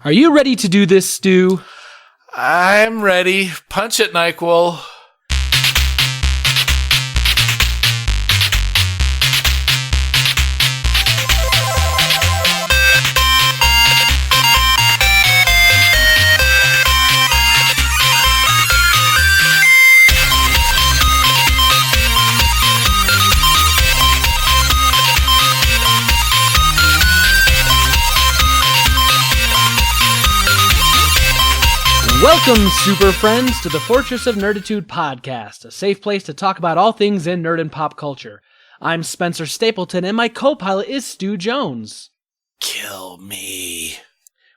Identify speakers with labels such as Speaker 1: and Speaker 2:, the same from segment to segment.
Speaker 1: Are you ready to do this, Stu?
Speaker 2: I'm ready. Punch it, NyQuil.
Speaker 1: Welcome, super friends, to the Fortress of Nerditude podcast, a safe place to talk about all things in nerd and pop culture. I'm Spencer Stapleton, and my co-pilot is Stu Jones.
Speaker 2: Kill me.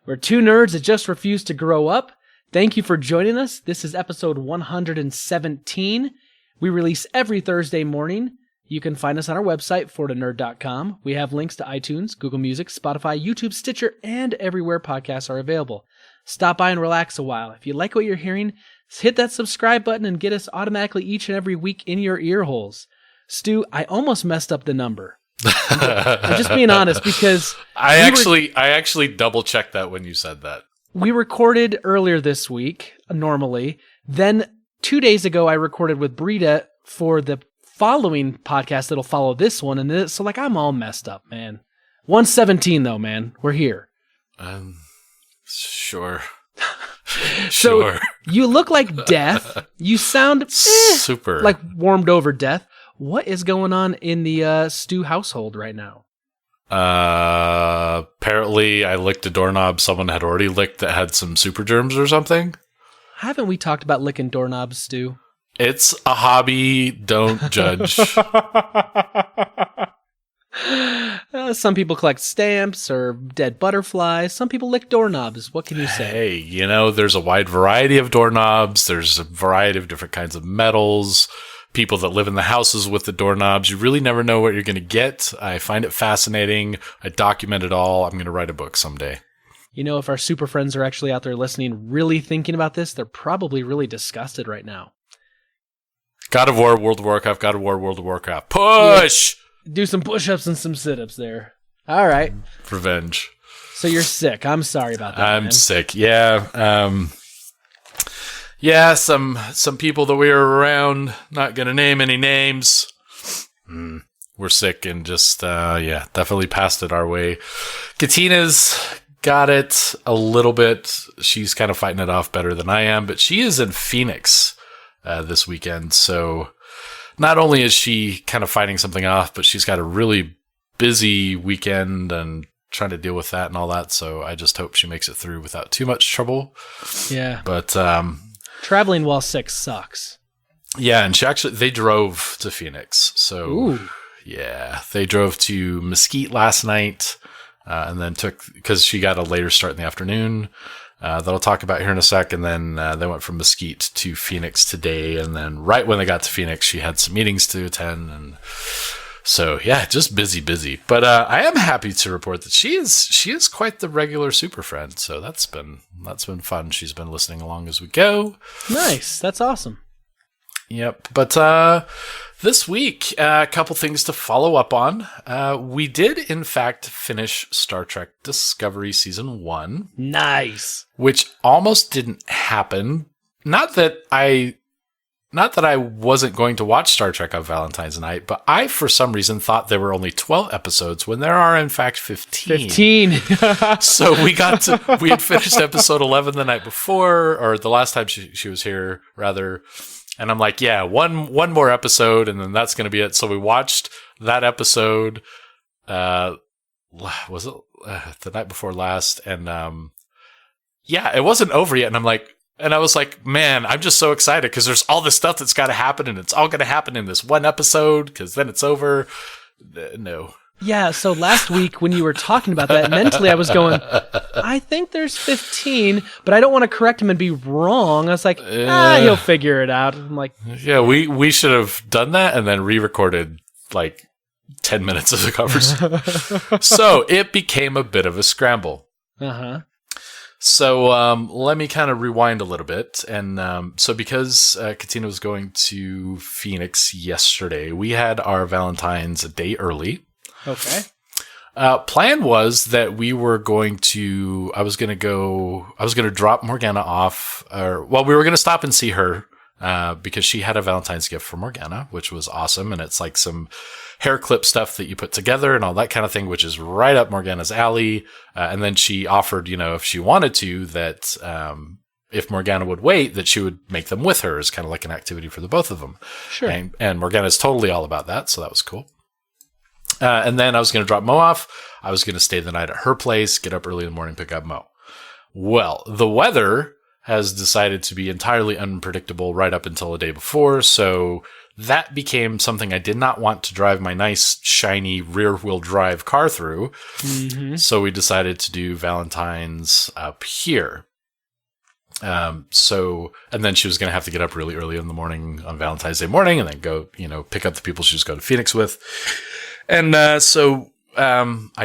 Speaker 1: We're two nerds that just refuse to grow up. Thank you for joining us. This is episode 117. We release every Thursday morning. You can find us on our website, fortanerd.com. We have links to iTunes, Google Music, Spotify, YouTube, Stitcher, and everywhere podcasts are available. Stop by and relax a while. If you like what you're hearing, hit that subscribe button and get us automatically each and every week in your ear holes. Stu, I almost messed up the number. I'm just being honest because
Speaker 2: I actually double checked that when you said that.
Speaker 1: We recorded earlier this week, normally. Then 2 days ago, I recorded with Brita for the following podcast that'll follow this one. And so I'm all messed up, man. 117 though, man. We're here.
Speaker 2: Sure.
Speaker 1: So you look like death. You sound
Speaker 2: super
Speaker 1: like warmed over death. What is going on in the Stu household right now?
Speaker 2: Apparently I licked a doorknob someone had already licked that had some super germs or something.
Speaker 1: Haven't we talked about licking doorknobs, Stu?
Speaker 2: It's a hobby. Don't judge.
Speaker 1: Some people collect stamps or dead butterflies. Some people lick doorknobs. What can you say?
Speaker 2: Hey, there's a wide variety of doorknobs. There's a variety of different kinds of metals. People that live in the houses with the doorknobs. You really never know what you're going to get. I find it fascinating. I document it all. I'm going to write a book someday.
Speaker 1: If our super friends are actually out there listening, really thinking about this, they're probably really disgusted right now.
Speaker 2: God of War, World of Warcraft, God of War, World of Warcraft. Push!
Speaker 1: Yeah. Do some push-ups and some sit-ups there. All right.
Speaker 2: Revenge.
Speaker 1: So you're sick. I'm sorry about that,
Speaker 2: I'm
Speaker 1: man.
Speaker 2: sick. Yeah. Yeah, some people that we were around, not going to name any names, were sick and just, definitely passed it our way. Katina's got it a little bit. She's kind of fighting it off better than I am, but she is in Phoenix this weekend, so not only is she kind of fighting something off, but she's got a really busy weekend and trying to deal with that and all that. So I just hope she makes it through without too much trouble.
Speaker 1: Yeah.
Speaker 2: But
Speaker 1: traveling while sick sucks.
Speaker 2: Yeah, and they drove to Phoenix. So
Speaker 1: ooh.
Speaker 2: Yeah, they drove to Mesquite last night and then because she got a later start in the afternoon. That I'll talk about here in a sec, and then they went from Mesquite to Phoenix today, and then right when they got to Phoenix, she had some meetings to attend, and so yeah, just busy. But I am happy to report that she is quite the regular super friend, so that's been fun. She's been listening along as we go.
Speaker 1: Nice, that's awesome.
Speaker 2: Yep, but this week, a couple things to follow up on. We did, in fact, finish Star Trek Discovery Season 1.
Speaker 1: Nice.
Speaker 2: Which almost didn't happen. Not that I wasn't going to watch Star Trek on Valentine's night, but I, for some reason, thought there were only 12 episodes when there are, in fact, 15.
Speaker 1: 15.
Speaker 2: So we had finished episode 11 the night before, or the last time she was here, rather. And I'm like, yeah, one more episode, and then that's going to be it. So we watched that episode, was it the night before last? And yeah, it wasn't over yet. And I was like, man, I'm just so excited because there's all this stuff that's got to happen, and it's all going to happen in this one episode because then it's over. No.
Speaker 1: Yeah, so last week when you were talking about that, mentally I was going, I think there's 15, but I don't want to correct him and be wrong. I was like, he'll figure it out. I'm like,
Speaker 2: yeah, we should have done that and then re-recorded 10 minutes of the conversation. So it became a bit of a scramble.
Speaker 1: Uh-huh.
Speaker 2: So let me kind of rewind a little bit. And so because Katina was going to Phoenix yesterday, we had our Valentine's a day early.
Speaker 1: Okay.
Speaker 2: Plan was that I was going to drop Morgana off, we were going to stop and see her, because she had a Valentine's gift for Morgana, which was awesome. And it's like some hair clip stuff that you put together and all that kind of thing, which is right up Morgana's alley. And then she offered, if she wanted to, that, if Morgana would wait, that she would make them with her as kind of like an activity for the both of them.
Speaker 1: Sure.
Speaker 2: And Morgana's totally all about that. So that was cool. And then I was going to drop Mo off. I was going to stay the night at her place, get up early in the morning, pick up Mo. Well, the weather has decided to be entirely unpredictable right up until the day before. So that became something I did not want to drive my nice, shiny rear-wheel drive car through. Mm-hmm. So we decided to do Valentine's up here. And then she was going to have to get up really early in the morning on Valentine's Day morning and then go, pick up the people she was going to Phoenix with. And I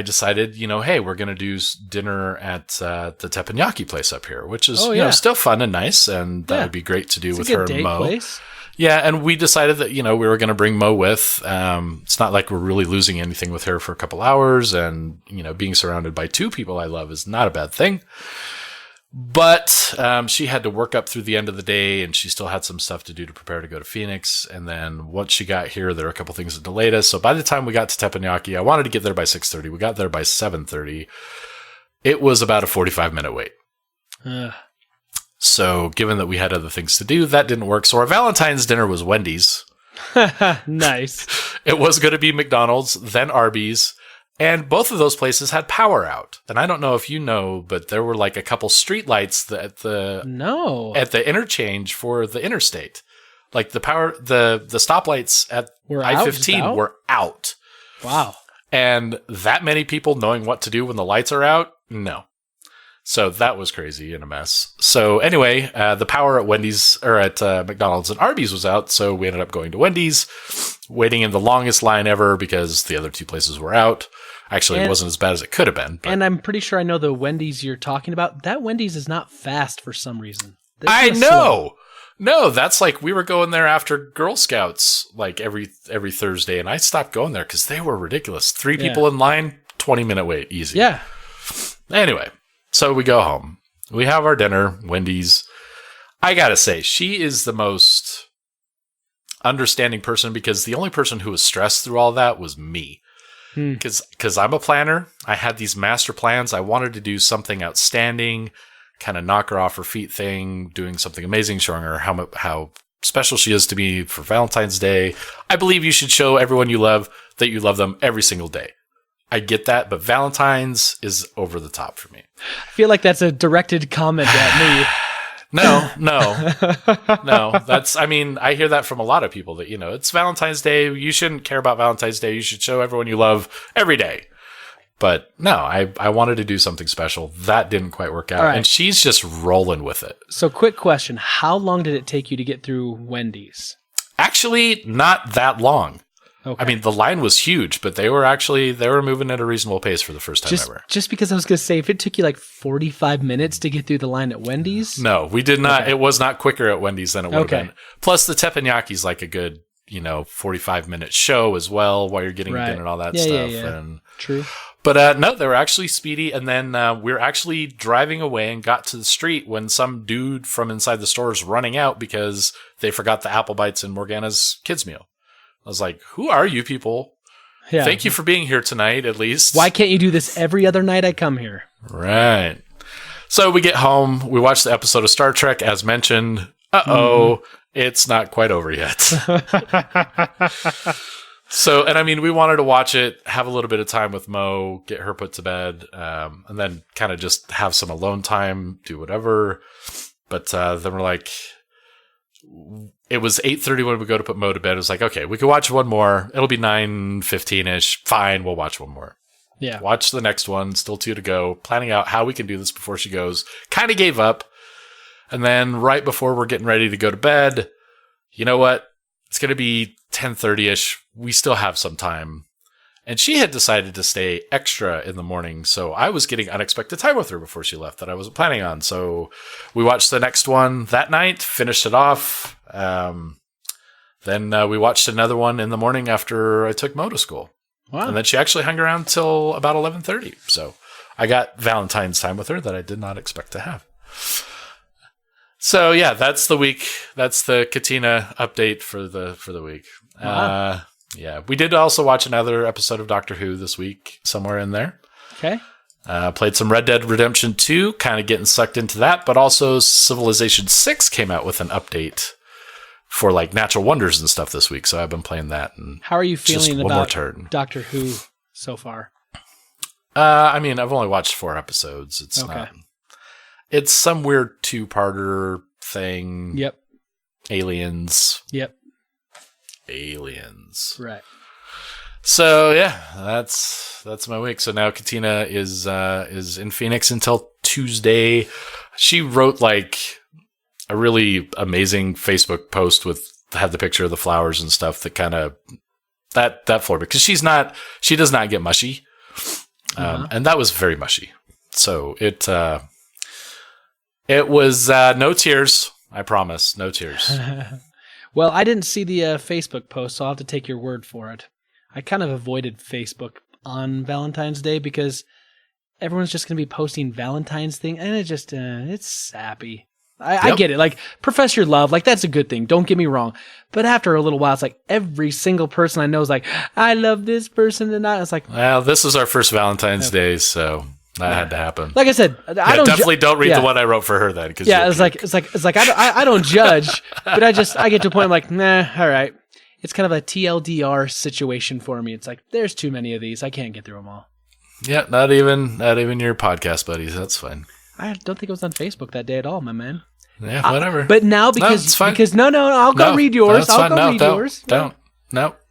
Speaker 2: decided, hey, we're going to do dinner at the teppanyaki place up here, which is still fun and nice, and that would be great to do with her and Mo.
Speaker 1: Place.
Speaker 2: Yeah, and we decided that, we were going to bring Mo with. It's not like we're really losing anything with her for a couple hours, and, being surrounded by two people I love is not a bad thing. But she had to work up through the end of the day, and she still had some stuff to do to prepare to go to Phoenix. And then once she got here, there were a couple things that delayed us. So by the time we got to teppanyaki, I wanted to get there by 6:30. We got there by 7:30. It was about a 45-minute wait. So given that we had other things to do, that didn't work. So our Valentine's dinner was Wendy's.
Speaker 1: Nice.
Speaker 2: It was going to be McDonald's, then Arby's. And both of those places had power out. And I don't know if you know, but there were like a couple street lights at the interchange for the interstate. Like the stoplights at I-15 were out.
Speaker 1: Wow.
Speaker 2: And that many people knowing what to do when the lights are out? No. So that was crazy and a mess. So anyway, the power at McDonald's and Arby's was out. So we ended up going to Wendy's, waiting in the longest line ever because the other two places were out. Actually, it wasn't as bad as it could have been. But.
Speaker 1: And I'm pretty sure I know the Wendy's you're talking about. That Wendy's is not fast for some reason.
Speaker 2: I know. No, that's like we were going there after Girl Scouts like every Thursday, and I stopped going there because they were ridiculous. 3 people in line, 20-minute wait, easy.
Speaker 1: Yeah.
Speaker 2: Anyway, so we go home. We have our dinner, Wendy's. I gotta say, she is the most understanding person because the only person who was stressed through all that was me. Because I'm a planner. I had these master plans. I wanted to do something outstanding, kind of knock her off her feet thing, doing something amazing, showing her how special she is to me for Valentine's Day. I believe you should show everyone you love that you love them every single day. I get that, but Valentine's is over the top for me.
Speaker 1: I feel like that's a directed comment at me.
Speaker 2: No. I hear that from a lot of people that, it's Valentine's Day. You shouldn't care about Valentine's Day. You should show everyone you love every day. But no, I wanted to do something special. That didn't quite work out. Right. And she's just rolling with it. So
Speaker 1: quick question. How long did it take you to get through Wendy's?
Speaker 2: Actually, not that long. Okay. I mean, the line was huge, but they were moving at a reasonable pace for the first time ever. Just
Speaker 1: because I was going to say, if it took you like 45 minutes to get through the line at Wendy's.
Speaker 2: No, we did not. Okay. It was not quicker at Wendy's than it would have been. Plus, the teppanyaki is like a good, 45-minute show as well while you're getting dinner and all that stuff.
Speaker 1: Yeah.
Speaker 2: And,
Speaker 1: true.
Speaker 2: But no, they were actually speedy. And then we were actually driving away and got to the street when some dude from inside the store is running out because they forgot the apple bites in Morgana's kids' meal. I was like, who are you people? Yeah. Thank you for being here tonight, at least.
Speaker 1: Why can't you do this every other night I come here?
Speaker 2: Right. So we get home. We watch the episode of Star Trek, as mentioned. It's not quite over yet. So, and I mean, we wanted to watch it, have a little bit of time with Mo, get her put to bed, and then kind of just have some alone time, do whatever. But then we're like... It was 8:30 when we go to put Mo to bed. It was like, okay, we could watch one more. It'll be 9:15-ish. Fine, we'll watch one more.
Speaker 1: Yeah.
Speaker 2: Watch the next one. Still 2 to go. Planning out how we can do this before she goes. Kind of gave up. And then right before we're getting ready to go to bed, you know what? It's going to be 10:30-ish. We still have some time. And she had decided to stay extra in the morning, so I was getting unexpected time with her before she left that I wasn't planning on. So we watched the next one that night, finished it off. Then we watched another one in the morning after I took Mo to school.
Speaker 1: Wow.
Speaker 2: And then she actually hung around till about 11:30. So I got Valentine's time with her that I did not expect to have. So yeah, that's the week. That's the Katina update for the week.
Speaker 1: Wow.
Speaker 2: Yeah, we did also watch another episode of Doctor Who this week, somewhere in there.
Speaker 1: Okay.
Speaker 2: Played some Red Dead Redemption 2, kind of getting sucked into that, but also Civilization 6 came out with an update for like natural wonders and stuff this week, so I've been playing that. And
Speaker 1: how are you feeling about
Speaker 2: turn.
Speaker 1: Doctor Who so far?
Speaker 2: I mean, I've only watched 4 episodes. It's
Speaker 1: okay.
Speaker 2: not. It's some weird 2-parter thing.
Speaker 1: Yep.
Speaker 2: Aliens.
Speaker 1: Yep.
Speaker 2: Aliens.
Speaker 1: Right.
Speaker 2: So yeah, that's my week. So now Katina is in Phoenix until Tuesday. She wrote like a really amazing Facebook post had the picture of the flowers and stuff that kind of that floored me, because she does not get mushy, and that was very mushy. So it was no tears. I promise, no tears.
Speaker 1: Well, I didn't see the Facebook post, so I'll have to take your word for it. I kind of avoided Facebook on Valentine's Day because everyone's just going to be posting Valentine's thing, and it just it's sappy. I get it. Like, profess your love. Like, that's a good thing. Don't get me wrong. But after a little while, it's like every single person I know is like, I love this person tonight. It's like,
Speaker 2: well, this is our first Valentine's Day, so that had to happen.
Speaker 1: Like I said, I
Speaker 2: don't read the one I wrote for her then.
Speaker 1: It's like I don't judge, but I get to a point I'm like, nah, all right. It's kind of a TLDR situation for me. It's like, there's too many of these. I can't get through them all.
Speaker 2: Yeah, not even your podcast buddies. That's fine.
Speaker 1: I don't think it was on Facebook that day at all, my man.
Speaker 2: Yeah, whatever.
Speaker 1: But now because I'll go read yours. I'll go read yours.
Speaker 2: Don't.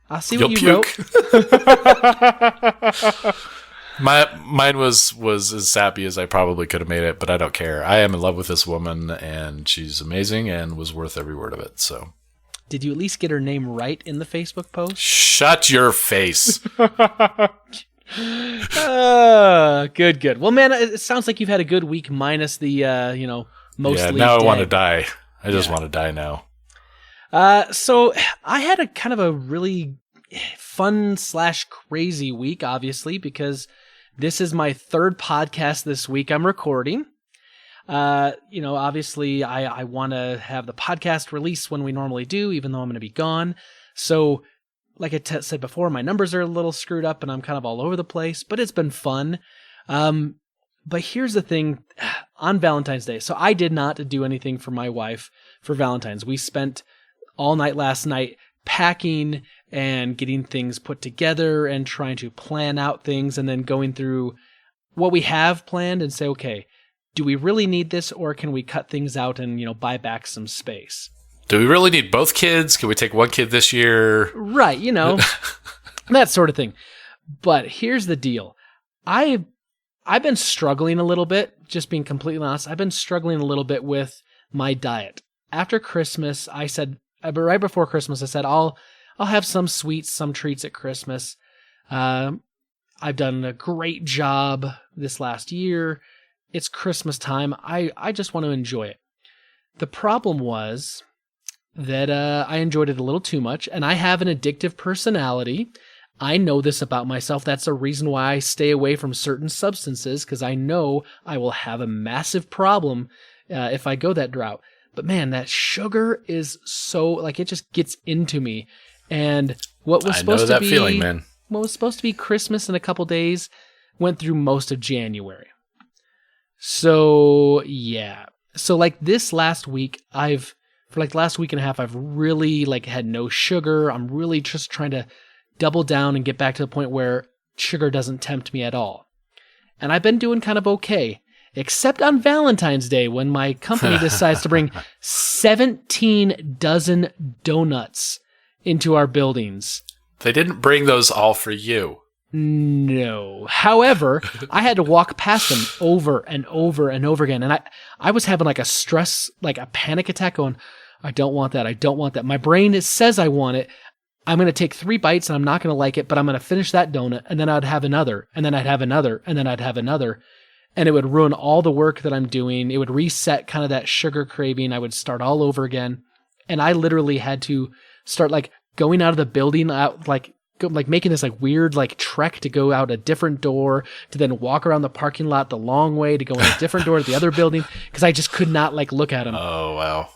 Speaker 1: I'll see what you
Speaker 2: puke.
Speaker 1: wrote.
Speaker 2: Mine was as sappy as I probably could have made it, but I don't care. I am in love with this woman, and she's amazing and was worth every word of it. So,
Speaker 1: did you at least get her name right in the Facebook post?
Speaker 2: Shut your face.
Speaker 1: Good. Well, man, it sounds like you've had a good week minus the mostly.
Speaker 2: Yeah, now I want to die. I just want to die now.
Speaker 1: So I had a kind of a really fun / crazy week, obviously, because this is my 3rd podcast this week I'm recording. Obviously I want to have the podcast release when we normally do, even though I'm going to be gone. So like I said before, my numbers are a little screwed up and I'm kind of all over the place, but it's been fun. But here's the thing, on Valentine's Day. So I did not do anything for my wife for Valentine's. We spent all night last night packing and getting things put together and trying to plan out things and then going through what we have planned and say, okay, do we really need this, or can we cut things out and, buy back some space?
Speaker 2: Do we really need both kids? Can we take one kid this year?
Speaker 1: Right, that sort of thing. But here's the deal. I've been struggling a little bit, just being completely honest. I've been struggling a little bit with my diet. After Christmas, right before Christmas, I said, I'll have some sweets, some treats at Christmas. I've done a great job this last year. It's Christmas time. I just want to enjoy it. The problem was that I enjoyed it a little too much, and I have an addictive personality. I know this about myself. That's a reason why I stay away from certain substances, because I know I will have a massive problem if I go that route. But man, that sugar is so, it just gets into me. And what was supposed to be
Speaker 2: feeling, man.
Speaker 1: What was supposed to be Christmas in a couple days went through most of January. So yeah. So this last week, for the last week and a half, I've really had no sugar. I'm really just trying to double down and get back to the point where sugar doesn't tempt me at all. And I've been doing kind of okay, except on Valentine's Day when my company decides to bring 17 dozen donuts into our buildings.
Speaker 2: They didn't bring those all for you.
Speaker 1: No. However, I had to walk past them over and over and over again. And I was having a stress, a panic attack going, I don't want that. I don't want that. My brain says I want it. I'm going to take 3 bites and I'm not going to like it, but I'm going to finish that donut. And then I'd have another, and then I'd have another, and then I'd have another. And it would ruin all the work that I'm doing. It would reset kind of that sugar craving. I would start all over again. And I literally had to start going out of the building out like making this like weird like trek to go out a different door to then walk around the parking lot the long way to go in a different door to the other building because I just could not like look at them.
Speaker 2: Oh, wow.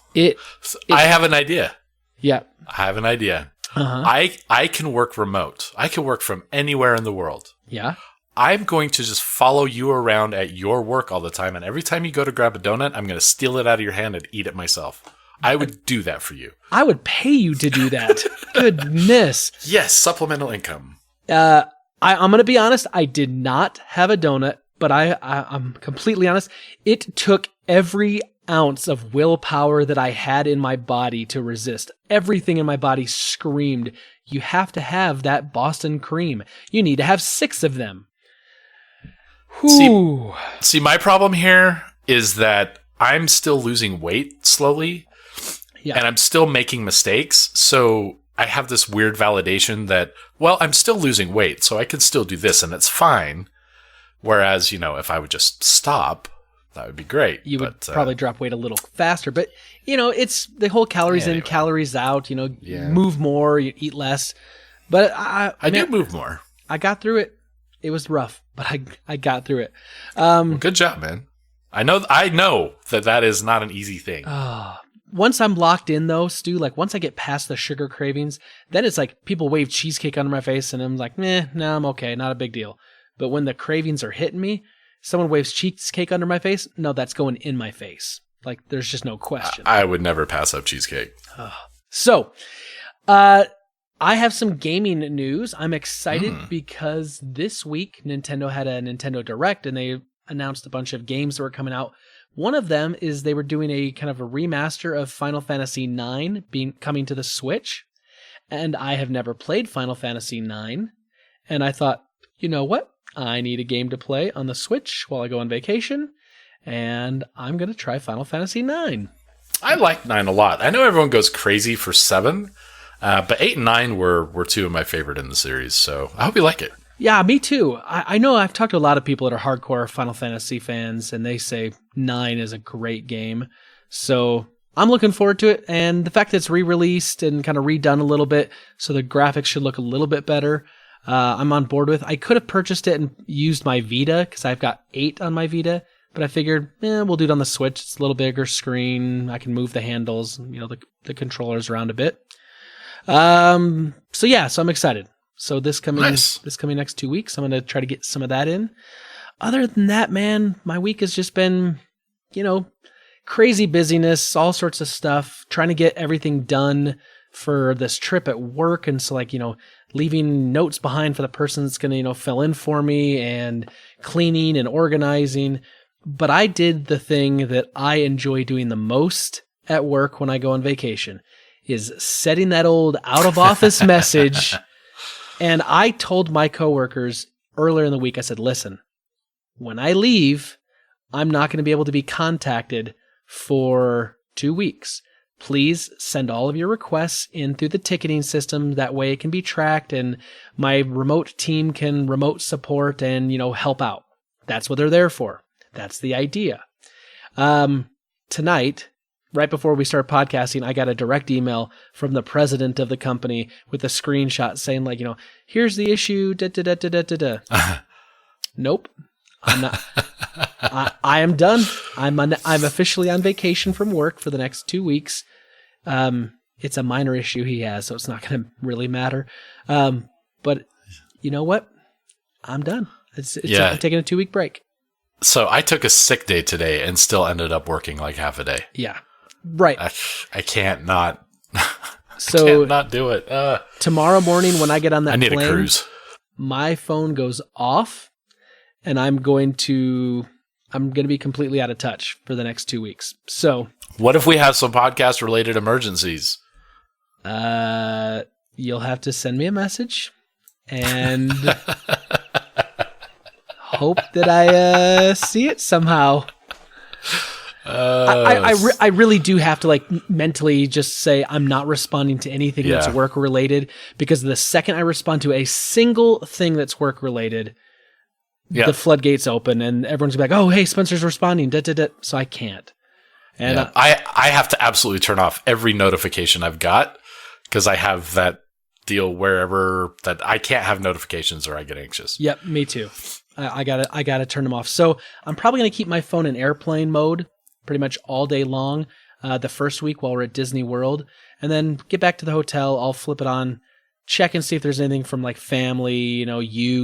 Speaker 1: I
Speaker 2: have an idea.
Speaker 1: Yeah.
Speaker 2: I have an idea.
Speaker 1: Uh-huh.
Speaker 2: I can work remote. I can work from anywhere in the world.
Speaker 1: Yeah.
Speaker 2: I'm going to just follow you around at your work all the time. And every time you go to grab a donut, I'm going to steal it out of your hand and eat it myself. I would do that for you.
Speaker 1: I would pay you to do that. Goodness.
Speaker 2: Yes, supplemental income.
Speaker 1: I'm going to be honest. I did not have a donut, but I'm completely honest. It took every ounce of willpower that I had in my body to resist. Everything in my body screamed, you have to have that Boston cream. You need to have 6 of them.
Speaker 2: See, my problem here is that I'm still losing weight slowly. Yeah. And I'm still making mistakes. So I have this weird validation that, well, I'm still losing weight, so I could still do this and it's fine. Whereas, if I would just stop, that would be great.
Speaker 1: You would probably drop weight a little faster. But, it's the whole calories in, calories out, move more, you eat less. But I
Speaker 2: do move more.
Speaker 1: I got through it. It was rough, but I got through it.
Speaker 2: Well, good job, man. I know that is not an easy thing.
Speaker 1: Once I'm locked in, though, Stu, like once I get past the sugar cravings, then it's like people wave cheesecake under my face, and I'm like, no, I'm okay, not a big deal. But when the cravings are hitting me, someone waves cheesecake under my face, no, that's going in my face. Like, there's just no question.
Speaker 2: I would never pass up cheesecake.
Speaker 1: So, I have some gaming news. I'm excited because this week Nintendo had a Nintendo Direct and they announced a bunch of games that were coming out. One of them is they were doing a kind of a remaster of Final Fantasy IX coming to the Switch. And I have never played Final Fantasy IX. And I thought, you know what? I need a game to play on the Switch while I go on vacation. And I'm going to try Final Fantasy IX.
Speaker 2: I like 9 a lot. I know everyone goes crazy for 7. But 8 and 9 were 2 of my favorite in the series, so I hope you like it.
Speaker 1: Yeah, me too. I know I've talked to a lot of people that are hardcore Final Fantasy fans, and they say 9 is a great game. So I'm looking forward to it, and the fact that it's re-released and kind of redone a little bit, so the graphics should look a little bit better, I'm on board with. I could have purchased it and used my Vita, because I've got 8 on my Vita, but I figured, we'll do it on the Switch. It's a little bigger screen. I can move the handles, the controllers around a bit. So I'm excited. So this coming next 2 weeks, I'm going to try to get some of that in. Other than that, man, my week has just been, crazy busyness, all sorts of stuff, trying to get everything done for this trip at work. And so leaving notes behind for the person that's going to, fill in for me and cleaning and organizing. But I did the thing that I enjoy doing the most at work when I go on vacation. Is setting that old out of office message. And I told my coworkers earlier in the week, I said, listen, when I leave, I'm not going to be able to be contacted for 2 weeks. Please send all of your requests in through the ticketing system. That way it can be tracked and my remote team can remote support and, help out. That's what they're there for. That's the idea. Tonight, right before we start podcasting, I got a direct email from the president of the company with a screenshot saying, here's the issue, Nope. I'm not. I am done. I'm officially on vacation from work for the next 2 weeks. It's a minor issue he has, so it's not going to really matter. But you know what? I'm done. I'm taking a 2 week break.
Speaker 2: So I took a sick day today and still ended up working like half a day.
Speaker 1: Yeah. Right.
Speaker 2: I can't not.
Speaker 1: So
Speaker 2: I can't not do it.
Speaker 1: Tomorrow morning when I get on that plane,
Speaker 2: I need a cruise.
Speaker 1: My phone goes off, and I'm going to be completely out of touch for the next 2 weeks. So
Speaker 2: what if we have some podcast related emergencies?
Speaker 1: You'll have to send me a message and hope that I see it somehow. I really do have to mentally just say I'm not responding to anything that's work related, because the second I respond to a single thing that's work related, the floodgates open and everyone's like, oh, hey, Spencer's responding. So I can't. And
Speaker 2: I have to absolutely turn off every notification I've got because I have that deal wherever that I can't have notifications or I get anxious.
Speaker 1: Yep, me too. I gotta turn them off. So I'm probably gonna keep my phone in airplane mode pretty much all day long. The first week while we're at Disney World, and then get back to the hotel. I'll flip it on, check and see if there's anything from like family,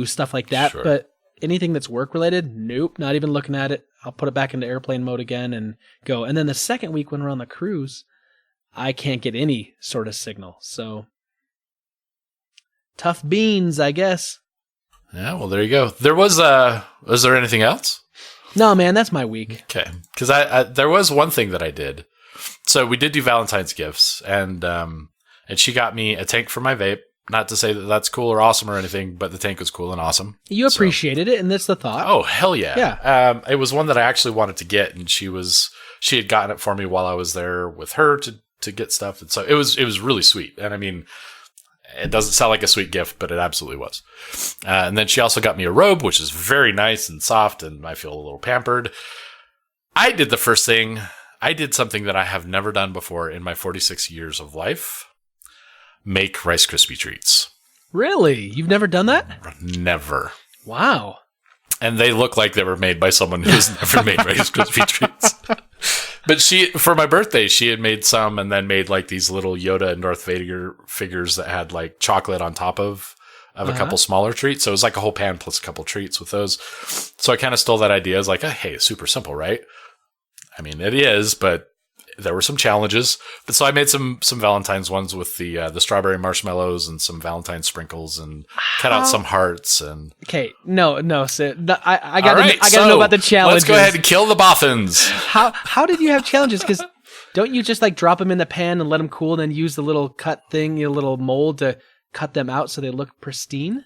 Speaker 1: stuff like that.
Speaker 2: Sure.
Speaker 1: But anything that's work related, nope, not even looking at it. I'll put it back into airplane mode again and go. And then the second week when we're on the cruise, I can't get any sort of signal. So tough beans, I guess.
Speaker 2: Yeah, well, there you go. Was there anything else?
Speaker 1: No, man, that's my week.
Speaker 2: Okay, because I there was one thing that I did. So we did do Valentine's gifts, and she got me a tank for my vape. Not to say that that's cool or awesome or anything, but the tank was cool and awesome.
Speaker 1: You appreciated it, and that's the thought.
Speaker 2: Oh, hell yeah.
Speaker 1: Yeah.
Speaker 2: It was one that I actually wanted to get, and she had gotten it for me while I was there with her to get stuff. And so it was really sweet. And I mean, it doesn't sound like a sweet gift, but it absolutely was. And then she also got me a robe, which is very nice and soft, and I feel a little pampered. I did the first thing. I did something that I have never done before in my 46 years of life. Make Rice Krispie treats.
Speaker 1: Really? You've never done that?
Speaker 2: Never.
Speaker 1: Wow.
Speaker 2: And they look like they were made by someone who's never made Rice Krispie treats. But for my birthday, she had made some and then made like these little Yoda and Darth Vader figures that had like chocolate on top of a couple smaller treats. So it was like a whole pan plus a couple treats with those. So I kind of stole that idea. I was like, hey, it's super simple, right? I mean, it is, but there were some challenges. But so I made some Valentine's ones with the strawberry marshmallows and some Valentine sprinkles and cut out some hearts and.
Speaker 1: Okay, no, Sid. I gotta know about the challenges.
Speaker 2: Let's go ahead and kill the boffins.
Speaker 1: How did you have challenges? Because don't you just like drop them in the pan and let them cool, and then use the little cut thing, your little mold to cut them out so they look pristine?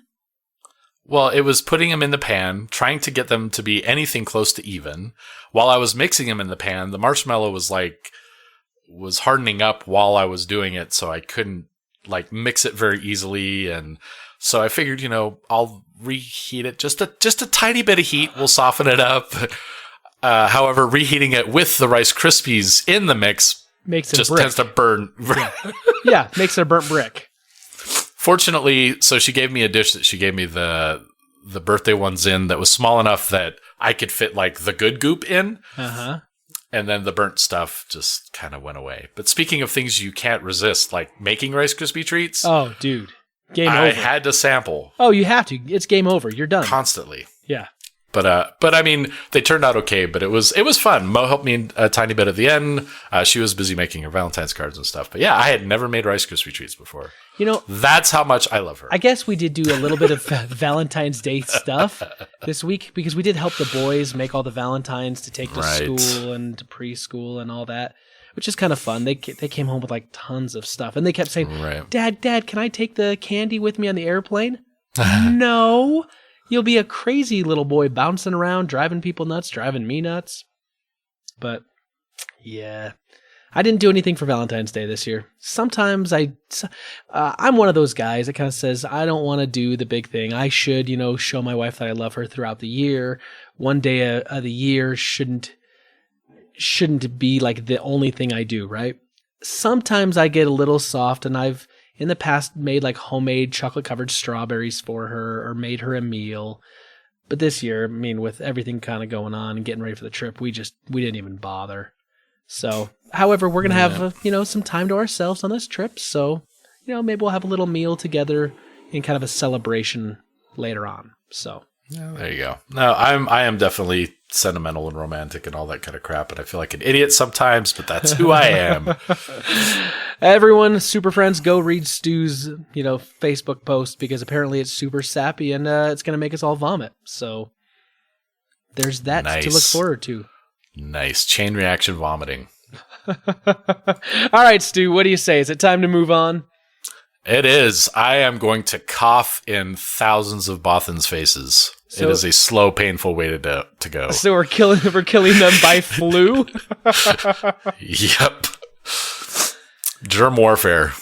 Speaker 2: Well, it was putting them in the pan, trying to get them to be anything close to even. While I was mixing them in the pan, the marshmallow was hardening up while I was doing it, so I couldn't like mix it very easily. And so I figured, I'll reheat it. Just a tiny bit of heat will soften it up. However, reheating it with the Rice Krispies in the mix
Speaker 1: makes it
Speaker 2: just tends to burn.
Speaker 1: Yeah, makes it a burnt brick.
Speaker 2: Fortunately, so she gave me a dish that she gave me the birthday ones in that was small enough that I could fit like the good goop in.
Speaker 1: Uh-huh.
Speaker 2: And then the burnt stuff just kind of went away. But speaking of things you can't resist, like making Rice Krispie treats.
Speaker 1: Oh, dude. Game over.
Speaker 2: I had to sample.
Speaker 1: Oh, you have to. It's game over. You're done.
Speaker 2: Constantly.
Speaker 1: Yeah.
Speaker 2: But I mean, they turned out okay, but it was fun. Mo helped me a tiny bit at the end. She was busy making her Valentine's cards and stuff. But yeah, I had never made Rice Krispie treats before. That's how much I love her.
Speaker 1: I guess we did do a little bit of Valentine's Day stuff this week because we did help the boys make all the Valentines to take to school and to preschool and all that, which is kind of fun. They came home with like tons of stuff, and they kept saying, Dad, can I take the candy with me on the airplane? No. You'll be a crazy little boy bouncing around, driving people nuts, driving me nuts. But, yeah. I didn't do anything for Valentine's Day this year. Sometimes I'm one of those guys that kind of says, I don't want to do the big thing. I should, show my wife that I love her throughout the year. One day of the year shouldn't be like the only thing I do, right? Sometimes I get a little soft, and I've in the past made like homemade chocolate covered strawberries for her or made her a meal. But this year, I mean, with everything kind of going on and getting ready for the trip, we didn't even bother. So, however, we're going to have, some time to ourselves on this trip. So, maybe we'll have a little meal together in kind of a celebration later on. So,
Speaker 2: yeah, there you go. No, I am definitely sentimental and romantic and all that kind of crap, and I feel like an idiot sometimes, but that's who I am.
Speaker 1: Everyone, super friends, go read Stu's, Facebook post, because apparently it's super sappy and it's going to make us all vomit. So there's that to look forward to.
Speaker 2: Nice. Chain reaction vomiting.
Speaker 1: All right, Stu, what do you say? Is it time to move on?
Speaker 2: It is. I am going to cough in thousands of Bothan's faces. So, it is a slow, painful way to go. So
Speaker 1: we're killing them by flu?
Speaker 2: Yep. Germ warfare.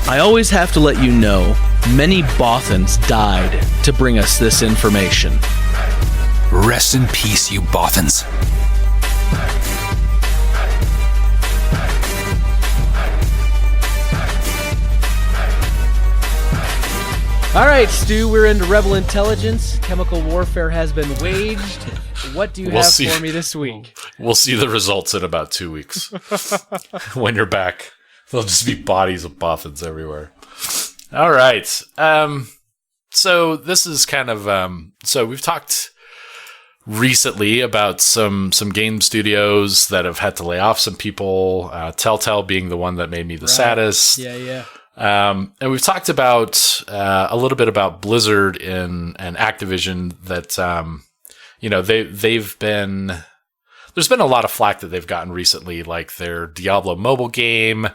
Speaker 1: I always have to let you know, many Bothans died to bring us this information.
Speaker 3: Rest in peace, you Bothans.
Speaker 1: All right, Stu, we're into Rebel Intelligence. Chemical warfare has been waged. What do you have for me this week?
Speaker 2: We'll see the results in about 2 weeks. When you're back, there'll just be bodies of boffins everywhere. All right. So this is kind of so we've talked recently about some game studios that have had to lay off some people. Telltale being the one that made me the saddest.
Speaker 1: Yeah.
Speaker 2: And we've talked about a little bit about Blizzard and Activision that they've been. There's been a lot of flack that they've gotten recently, like their Diablo mobile game,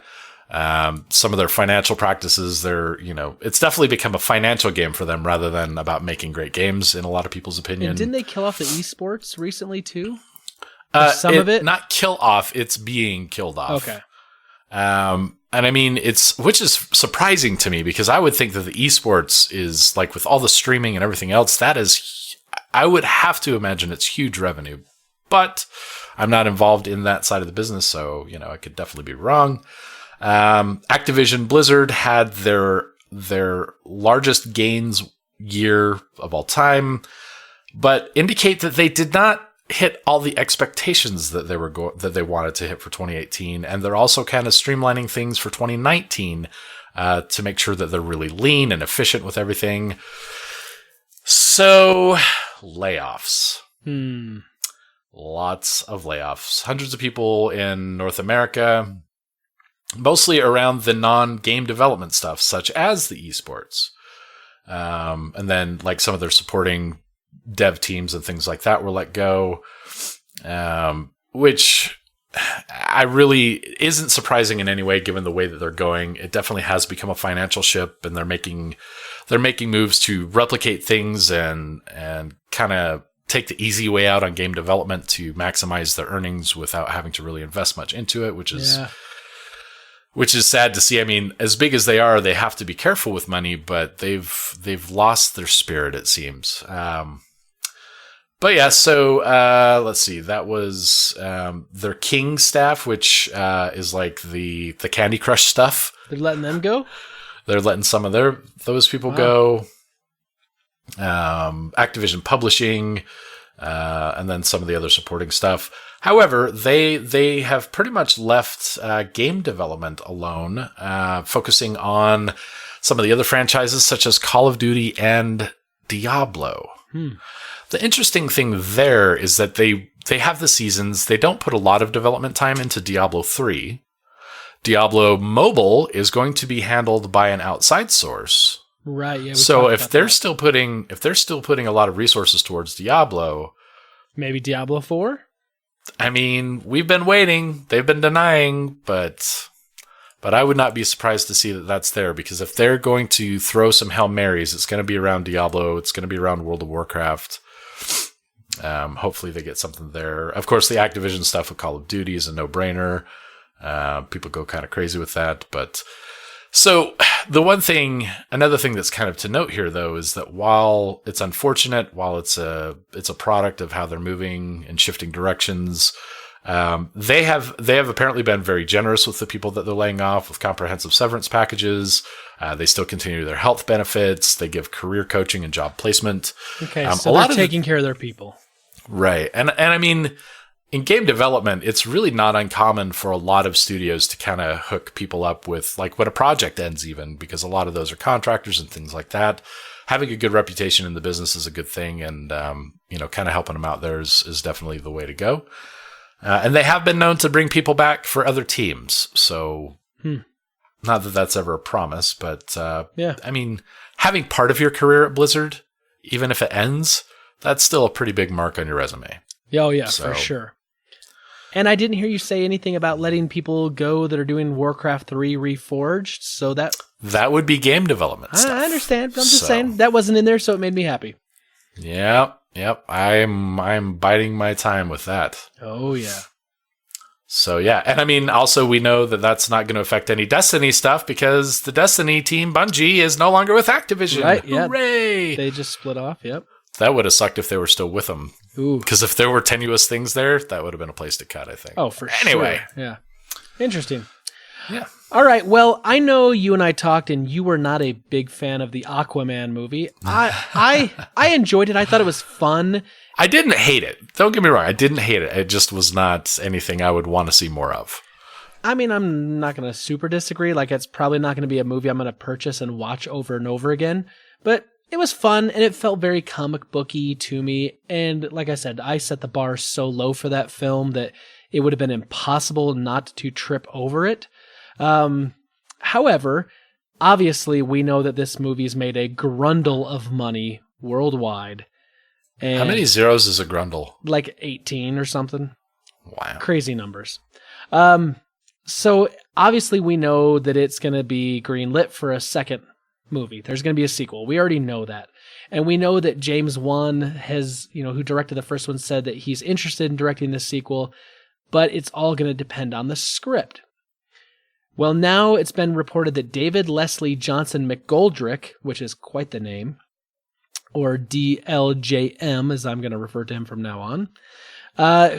Speaker 2: some of their financial practices. It's definitely become a financial game for them rather than about making great games, in a lot of people's opinion.
Speaker 1: And didn't they kill off the esports recently too?
Speaker 2: Some of it, not kill off. It's being killed off.
Speaker 1: Okay.
Speaker 2: And I mean, which is surprising to me because I would think that the esports is like with all the streaming and everything else, I would have to imagine it's huge revenue, but I'm not involved in that side of the business. So, I could definitely be wrong. Activision Blizzard had their largest gains year of all time, but indicate that they did not hit all the expectations that they wanted to hit for 2018, and they're also kind of streamlining things for 2019 to make sure that they're really lean and efficient with everything. So, layoffs. Lots of layoffs. Hundreds of people in North America, mostly around the non-game development stuff, such as the esports, and then like some of their supporting dev teams and things like that were let go, which I really isn't surprising in any way given the way that they're going. It definitely has become a financial ship, and they're making moves to replicate things and kind of take the easy way out on game development to maximize their earnings without having to really invest much into it, which is sad to see. I mean, as big as they are, they have to be careful with money, but they've lost their spirit, it seems. But yeah, so let's see. That was their King staff, which is like the Candy Crush stuff.
Speaker 1: They're letting them go?
Speaker 2: They're letting some of those people go. Activision Publishing, and then some of the other supporting stuff. However, they have pretty much left game development alone, focusing on some of the other franchises such as Call of Duty and Diablo. The interesting thing there is that they have the seasons. They don't put a lot of development time into Diablo 3. Diablo Mobile is going to be handled by an outside source.
Speaker 1: Right. Yeah.
Speaker 2: So if they're still putting a lot of resources towards Diablo,
Speaker 1: maybe Diablo 4.
Speaker 2: I mean, we've been waiting. They've been denying, but I would not be surprised to see that that's there, because if they're going to throw some Hail Marys, it's going to be around Diablo. It's going to be around World of Warcraft. Hopefully they get something there. Of course, the Activision stuff with Call of Duty is a no-brainer. People go kind of crazy with that. But so another thing that's kind of to note here, though, is that while it's unfortunate, while it's a product of how they're moving and shifting directions, they have apparently been very generous with the people that they're laying off with comprehensive severance packages. They still continue their health benefits. They give career coaching and job placement.
Speaker 1: Okay, so they're taking care of their people.
Speaker 2: Right. And I mean, in game development, it's really not uncommon for a lot of studios to kind of hook people up with, like, when a project ends even, because a lot of those are contractors and things like that. Having a good reputation in the business is a good thing, and, kind of helping them out there is definitely the way to go. And they have been known to bring people back for other teams. So not that that's ever a promise, but
Speaker 1: yeah.
Speaker 2: I mean, having part of your career at Blizzard, even if it ends, that's still a pretty big mark on your resume.
Speaker 1: Oh, yeah, for sure. And I didn't hear you say anything about letting people go that are doing Warcraft 3 Reforged. So that would be game development stuff. I understand. I'm just saying that wasn't in there, so it made me happy.
Speaker 2: Yep. I'm biding my time with that.
Speaker 1: Oh, yeah.
Speaker 2: So, yeah. And I mean, also, we know that that's not going to affect any Destiny stuff, because the Destiny team, Bungie, is no longer with Activision.
Speaker 1: Right,
Speaker 2: Hooray!
Speaker 1: Yeah. They just split off, yep.
Speaker 2: That would have sucked if they were still with them.
Speaker 1: Ooh.
Speaker 2: Because if there were tenuous things there, that would have been a place to cut, I think.
Speaker 1: Oh, for
Speaker 2: anyway.
Speaker 1: sure. Yeah. Interesting.
Speaker 2: Yeah.
Speaker 1: All right. Well, I know you and I talked, and you were not a big fan of the Aquaman movie. I enjoyed it. I thought it was fun.
Speaker 2: I didn't hate it. Don't get me wrong. I didn't hate it. It just was not anything I would want to see more of.
Speaker 1: I mean, I'm not going to super disagree. Like, it's probably not going to be a movie I'm going to purchase and watch over and over again. But it was fun, and it felt very comic booky to me. And like I said, I set the bar so low for that film that it would have been impossible not to trip over it. However, obviously, we know that this movie's made a grundle of money worldwide. And
Speaker 2: how many zeros is a grundle?
Speaker 1: Like 18 or something.
Speaker 2: Wow.
Speaker 1: Crazy numbers. So obviously we know that it's going to be greenlit for a second movie. There's going to be a sequel. We already know that. And we know that James Wan has, who directed the first one, said that he's interested in directing the sequel, but it's all going to depend on the script. Well, now it's been reported that David Leslie Johnson McGoldrick, which is quite the name, or DLJM, as I'm going to refer to him from now on,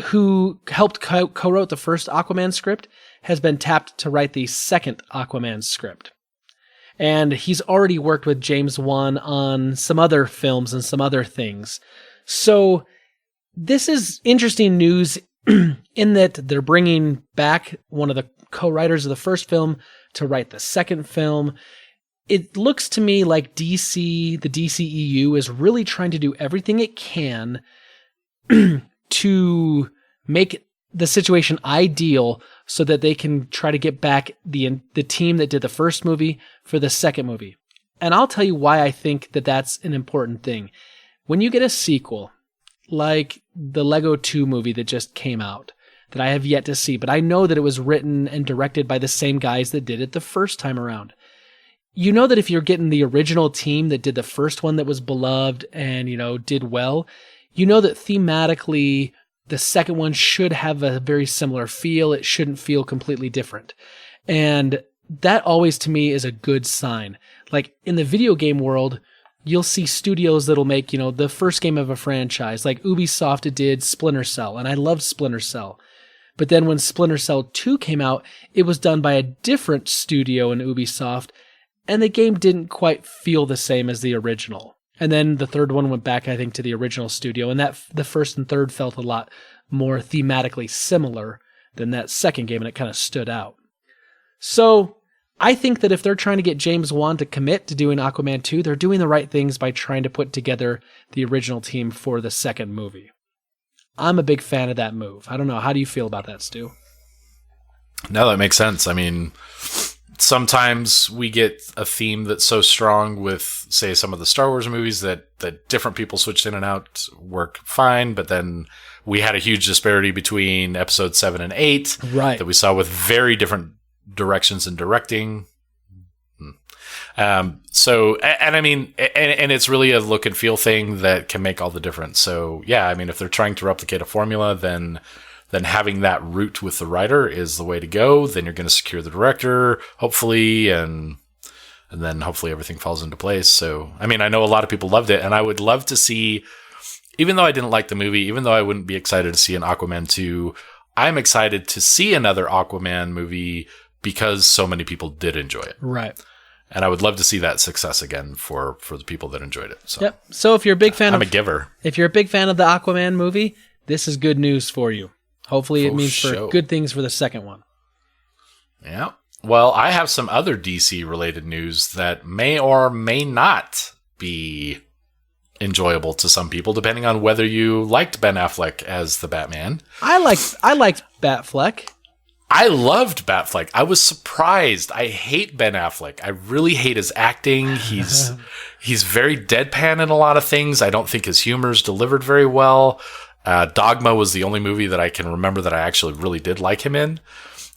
Speaker 1: who helped co-wrote the first Aquaman script, has been tapped to write the second Aquaman script. And he's already worked with James Wan on some other films and some other things. So this is interesting news in that they're bringing back one of the co-writers of the first film to write the second film. It looks to me like the DCEU is really trying to do everything it can to make the situation ideal so that they can try to get back the team that did the first movie for the second movie. And I'll tell you why I think that that's an important thing. When you get a sequel, like the Lego 2 movie that just came out, that I have yet to see, but I know that it was written and directed by the same guys that did it the first time around. You know that if you're getting the original team that did the first one that was beloved and, did well, you know that thematically the second one should have a very similar feel. It shouldn't feel completely different. And that always to me is a good sign. Like in the video game world, you'll see studios that'll make, the first game of a franchise, like Ubisoft did Splinter Cell, and I loved Splinter Cell. But then when Splinter Cell 2 came out, it was done by a different studio in Ubisoft, and the game didn't quite feel the same as the original. And then the third one went back, I think, to the original studio, and that the first and third felt a lot more thematically similar than that second game, and it kind of stood out. So I think that if they're trying to get James Wan to commit to doing Aquaman 2, they're doing the right things by trying to put together the original team for the second movie. I'm a big fan of that move. I don't know. How do you feel about that, Stu?
Speaker 2: No, that makes sense. I mean, sometimes we get a theme that's so strong with, say, some of the Star Wars movies that different people switched in and out work fine, but then we had a huge disparity between episode 7 and 8
Speaker 1: right,
Speaker 2: that we saw with very different directions in directing. So it's really a look and feel thing that can make all the difference. So yeah, I mean, if they're trying to replicate a formula, then having that route with the writer is the way to go. Then you're going to secure the director, hopefully, and then hopefully everything falls into place. So, I mean, I know a lot of people loved it, and I would love to see, even though I didn't like the movie, even though I wouldn't be excited to see an Aquaman 2, I'm excited to see another Aquaman movie because so many people did enjoy it.
Speaker 1: Right.
Speaker 2: And I would love to see that success again for the people that enjoyed it. So,
Speaker 1: yep. So if you're a big fan
Speaker 2: I'm a giver.
Speaker 1: If you're a big fan of the Aquaman movie, this is good news for you. Hopefully it means for good things for the second one.
Speaker 2: Yeah. Well, I have some other DC related news that may or may not be enjoyable to some people, depending on whether you liked Ben Affleck as the Batman.
Speaker 1: I liked Batfleck.
Speaker 2: I loved Batfleck. I was surprised. I hate Ben Affleck. I really hate his acting. He's very deadpan in a lot of things. I don't think his humor is delivered very well. Dogma was the only movie that I can remember that I actually really did like him in.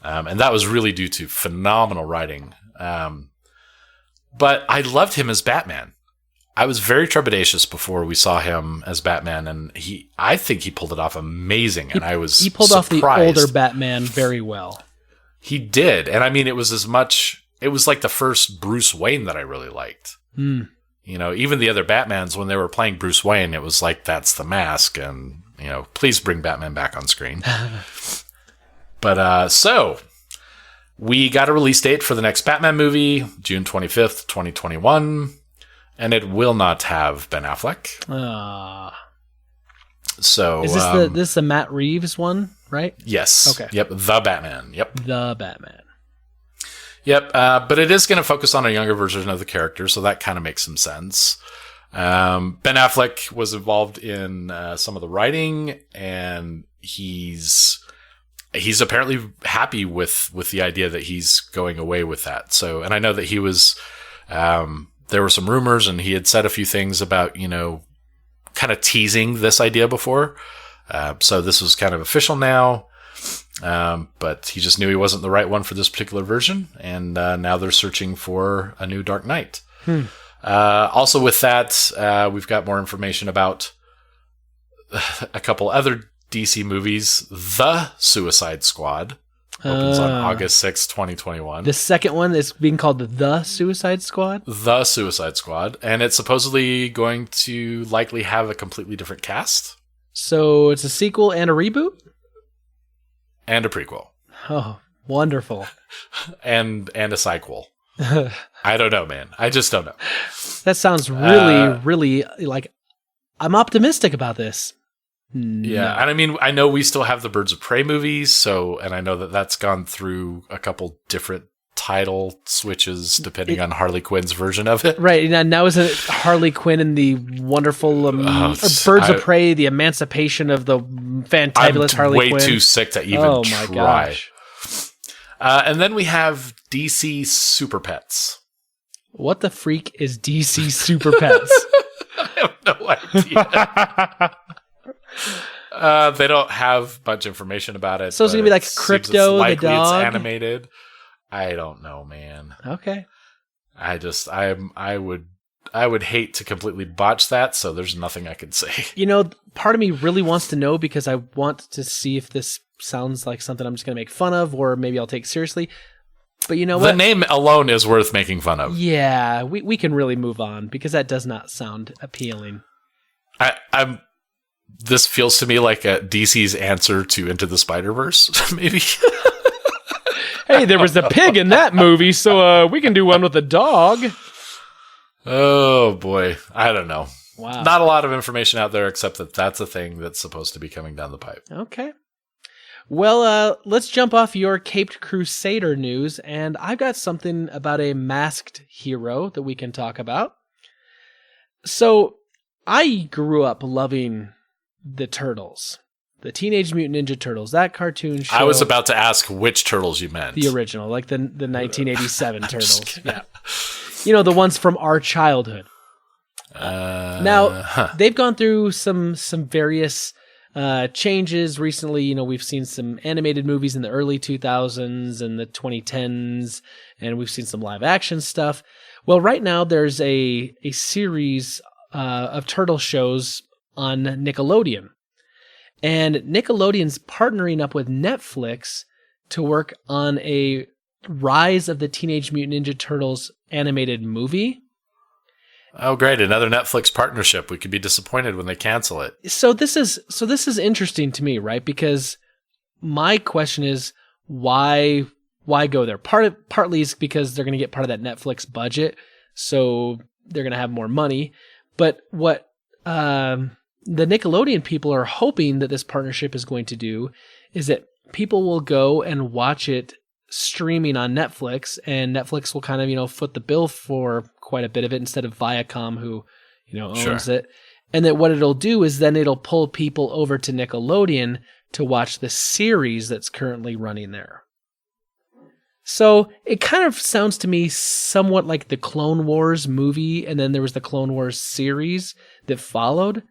Speaker 2: And that was really due to phenomenal writing. But I loved him as Batman. I was very trepidatious before we saw him as Batman, and I think he pulled it off amazing, and I was surprised.
Speaker 1: He pulled off the older Batman very well.
Speaker 2: He did, and I mean, it was like the first Bruce Wayne that I really liked.
Speaker 1: Mm.
Speaker 2: Even the other Batmans, when they were playing Bruce Wayne, it was like, that's the mask, and, please bring Batman back on screen. But, so, We got a release date for the next Batman movie, June 25th, 2021, and it will not have Ben Affleck. So
Speaker 1: is this the Matt Reeves one, right?
Speaker 2: Yes.
Speaker 1: Okay.
Speaker 2: Yep. The Batman. Yep.
Speaker 1: The Batman.
Speaker 2: Yep. But it is going to focus on a younger version of the character, so that kind of makes some sense. Ben Affleck was involved in some of the writing, and he's apparently happy with the idea that he's going away with that. So, and I know that he was, there were some rumors, and he had said a few things about, kind of teasing this idea before. So this was kind of official now. But he just knew he wasn't the right one for this particular version. And now they're searching for a new Dark Knight. Also with that, we've got more information about a couple other DC movies. The Suicide Squad opens on August 6th, 2021.
Speaker 1: The second one is being called The Suicide Squad?
Speaker 2: The Suicide Squad. And it's supposedly going to likely have a completely different cast.
Speaker 1: So it's a sequel and a reboot?
Speaker 2: And a prequel.
Speaker 1: Oh, wonderful.
Speaker 2: and a sequel. I don't know, man. I just don't know.
Speaker 1: That sounds really like I'm optimistic about this.
Speaker 2: Yeah, and I mean, I know we still have the Birds of Prey movies, and I know that that's gone through a couple different title switches depending on Harley Quinn's version of it.
Speaker 1: Right, now is it Harley Quinn and the wonderful Birds of Prey, the emancipation of the fantabulous Harley Quinn?
Speaker 2: I'm way too sick to even try.
Speaker 1: Gosh.
Speaker 2: And then we have DC Super Pets.
Speaker 1: What the freak is DC Super Pets?
Speaker 2: I have no idea. They don't have much information about it.
Speaker 1: So it's gonna be like Crypto the dog.
Speaker 2: It's animated. I don't know, man.
Speaker 1: Okay.
Speaker 2: I would hate to completely botch that, so there's nothing I can say.
Speaker 1: Part of me really wants to know because I want to see if this sounds like something I'm just gonna make fun of, or maybe I'll take seriously. But you know what?
Speaker 2: The name alone is worth making fun of.
Speaker 1: Yeah, we can really move on because that does not sound appealing.
Speaker 2: This feels to me like a DC's answer to Into the Spider-Verse, maybe.
Speaker 1: Hey, there was a pig in that movie, so we can do one with a dog.
Speaker 2: Oh, boy. I don't know.
Speaker 1: Wow.
Speaker 2: Not a lot of information out there, except that that's a thing that's supposed to be coming down the pipe.
Speaker 1: Okay. Well, let's jump off your Caped Crusader news, and I've got something about a masked hero that we can talk about. So, I grew up loving the Turtles, the Teenage Mutant Ninja Turtles, that cartoon show.
Speaker 2: I was about to ask which Turtles you meant.
Speaker 1: The original, like the 1987 Turtles. Yeah. The ones from our childhood. Now, they've gone through some various changes recently. We've seen some animated movies in the early 2000s and the 2010s, and we've seen some live action stuff. Well, right now there's a series of turtle shows on Nickelodeon. And Nickelodeon's partnering up with Netflix to work on a Rise of the Teenage Mutant Ninja Turtles animated movie.
Speaker 2: Oh, great. Another Netflix partnership. We could be disappointed when they cancel it.
Speaker 1: So this is interesting to me, right? Because my question is, why go there? Partly is because they're going to get part of that Netflix budget, so they're going to have more money. But what the Nickelodeon people are hoping that this partnership is going to do is that people will go and watch it streaming on Netflix, and Netflix will kind of, foot the bill for quite a bit of it instead of Viacom, who, owns it. And that what it'll do is then it'll pull people over to Nickelodeon to watch the series that's currently running there. So it kind of sounds to me somewhat like the Clone Wars movie, and then there was the Clone Wars series that followed.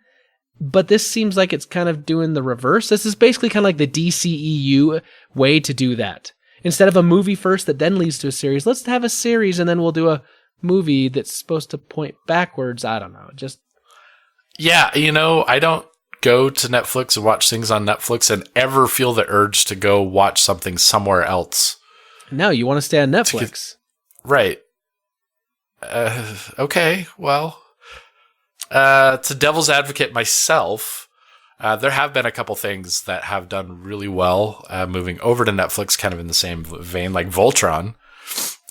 Speaker 1: But this seems like it's kind of doing the reverse. This is basically kind of like the DCEU way to do that. Instead of a movie first that then leads to a series, let's have a series and then we'll do a movie that's supposed to point backwards. I don't know.
Speaker 2: Yeah, I don't go to Netflix and watch things on Netflix and ever feel the urge to go watch something somewhere else.
Speaker 1: No, you want to stay on Netflix.
Speaker 2: Right. Okay, well, to devil's advocate myself, There have been a couple things that have done really well, moving over to Netflix, kind of in the same vein, like Voltron.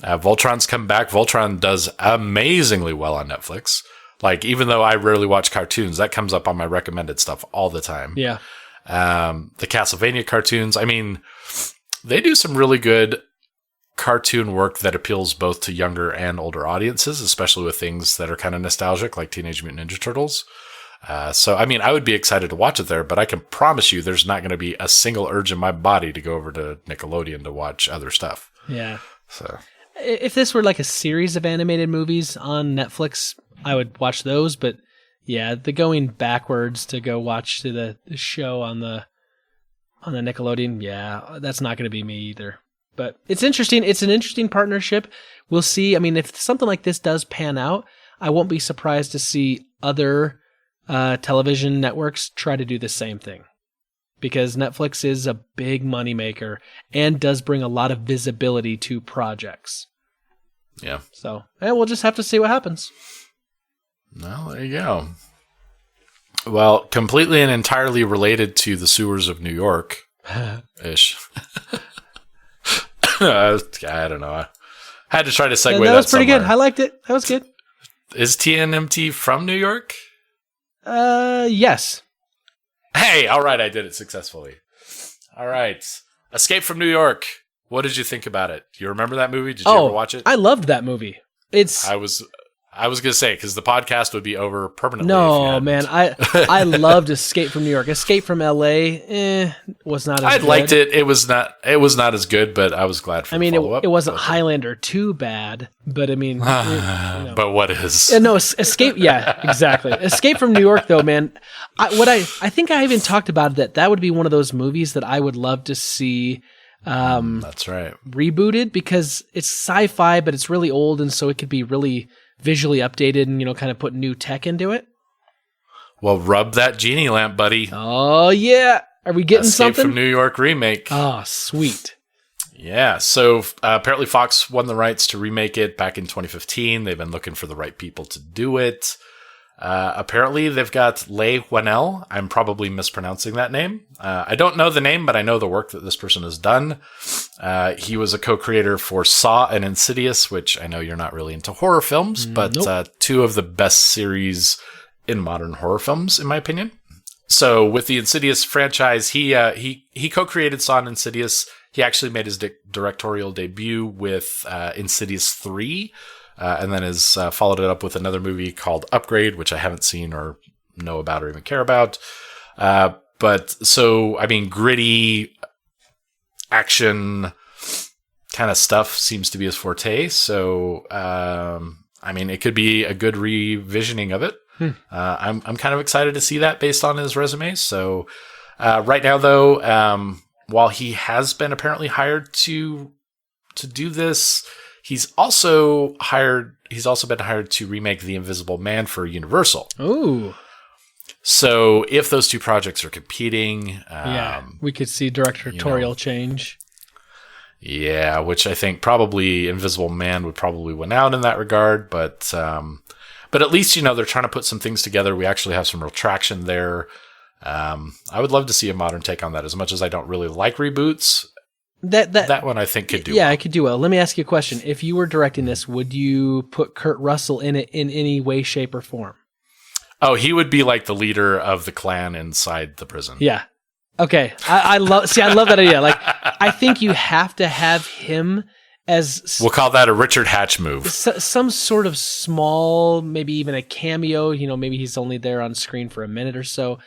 Speaker 2: Voltron's come back. Voltron does amazingly well on Netflix. Like, even though I rarely watch cartoons, that comes up on my recommended stuff all the time.
Speaker 1: Yeah.
Speaker 2: The Castlevania cartoons, I mean, they do some really good cartoon work that appeals both to younger and older audiences, especially with things that are kind of nostalgic, like Teenage Mutant Ninja Turtles. So, I mean, I would be excited to watch it there, but I can promise you there's not going to be a single urge in my body to go over to Nickelodeon to watch other stuff.
Speaker 1: Yeah.
Speaker 2: So,
Speaker 1: if this were like a series of animated movies on Netflix, I would watch those. But yeah, the going backwards to go watch the show on the Nickelodeon, yeah, that's not going to be me either. But it's interesting. It's an interesting partnership. We'll see. I mean, if something like this does pan out, I won't be surprised to see other television networks try to do the same thing, because Netflix is a big moneymaker and does bring a lot of visibility to projects.
Speaker 2: yeah.
Speaker 1: So we'll just have to see what happens.
Speaker 2: Well, there you go. Well, completely and entirely related to the sewers of New York ish. I don't know. I had to try to segue
Speaker 1: that was pretty
Speaker 2: somewhere.
Speaker 1: good. I liked it. That was good.
Speaker 2: Is TNMT from New York?
Speaker 1: Yes.
Speaker 2: Hey, all right, I did it successfully. All right. Escape from New York. What did you think about it? Do you remember that movie? Did you ever watch it?
Speaker 1: I loved that movie.
Speaker 2: I was going to say, because the podcast would be over permanently.
Speaker 1: No, man. I loved Escape from New York. Escape from LA, was not as good.
Speaker 2: I liked it. It was not as good, but I was glad for the follow-up.
Speaker 1: It wasn't Highlander too bad, but I mean...
Speaker 2: But what is?
Speaker 1: No, Escape... Yeah, exactly. Escape from New York, though, man. I think I even talked about that would be one of those movies that I would love to see...
Speaker 2: That's right.
Speaker 1: rebooted, because it's sci-fi, but it's really old, and so it could be really visually updated and, kind of put new tech into it.
Speaker 2: Well, rub that genie lamp, buddy.
Speaker 1: Oh, yeah. Are we getting
Speaker 2: Escape
Speaker 1: something?
Speaker 2: from New York remake.
Speaker 1: Oh, sweet.
Speaker 2: Yeah, so apparently Fox won the rights to remake it back in 2015. They've been looking for the right people to do it. Apparently they've got Leigh Whannell. I'm probably mispronouncing that name. I don't know the name, but I know the work that this person has done. He was a co-creator for Saw and Insidious, which I know you're not really into horror films, but
Speaker 1: Nope.
Speaker 2: Two of the best series in modern horror films, in my opinion. So with the Insidious franchise, he co-created Saw and Insidious. He actually made his directorial debut with Insidious 3. And then has followed it up with another movie called Upgrade, which I haven't seen or know about or even care about. But so, I mean, gritty action kind of stuff seems to be his forte. So, I mean, it could be a good revisioning of it. I'm kind of excited to see that based on his resume. So, right now, though, while he has been apparently hired to do this, he's also been hired to remake The Invisible Man for Universal.
Speaker 1: Ooh.
Speaker 2: So if those two projects are competing,
Speaker 1: we could see directorial change.
Speaker 2: Yeah, which I think probably Invisible Man would probably win out in that regard, but at least they're trying to put some things together. We actually have some real traction there. I would love to see a modern take on that. As much as I don't really like reboots, that one I think could do well.
Speaker 1: Yeah, it could do well. Let me ask you a question. If you were directing this, would you put Kurt Russell in it in any way, shape, or form?
Speaker 2: Oh, he would be like the leader of the clan inside the prison.
Speaker 1: Yeah. Okay. I love that idea. Like, I think you have to have him as...
Speaker 2: We'll call that a Richard Hatch move.
Speaker 1: Some sort of small, maybe even a cameo. Maybe he's only there on screen for a minute or so.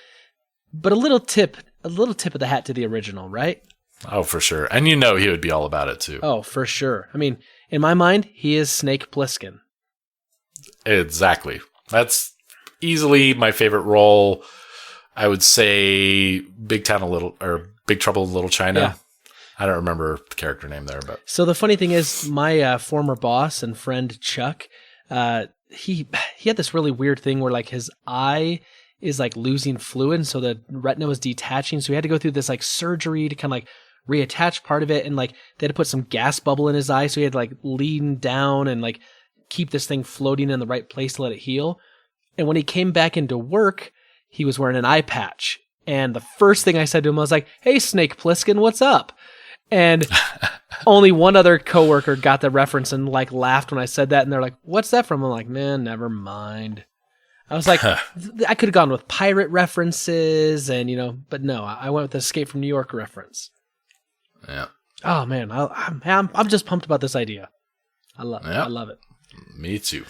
Speaker 1: But a little tip of the hat to the original, right?
Speaker 2: Oh, for sure. And he would be all about it, too.
Speaker 1: Oh, for sure. I mean, in my mind, he is Snake Plissken.
Speaker 2: Exactly. That's easily my favorite role. I would say Big Trouble in Little China.
Speaker 1: Yeah.
Speaker 2: I don't remember the character name there, but...
Speaker 1: So the funny thing is, my former boss and friend Chuck, he had this really weird thing where, like, his eye is, like, losing fluid, so the retina was detaching, so he had to go through this, like, surgery to kind of, like, reattach part of it, and, like, they had to put some gas bubble in his eye, so he had to, like, lean down and, like, keep this thing floating in the right place to let it heal. And when he came back into work, he was wearing an eye patch. And the first thing I said to him, I was like, "Hey, Snake Plissken, what's up?" And only one other coworker got the reference and like laughed when I said that. And they're like, "What's that from?" I'm like, "Man, never mind." I was like, I could have gone with pirate references and, but no, I went with the Escape from New York reference.
Speaker 2: Yeah.
Speaker 1: Oh man, I'm just pumped about this idea. I love it.
Speaker 2: Me too.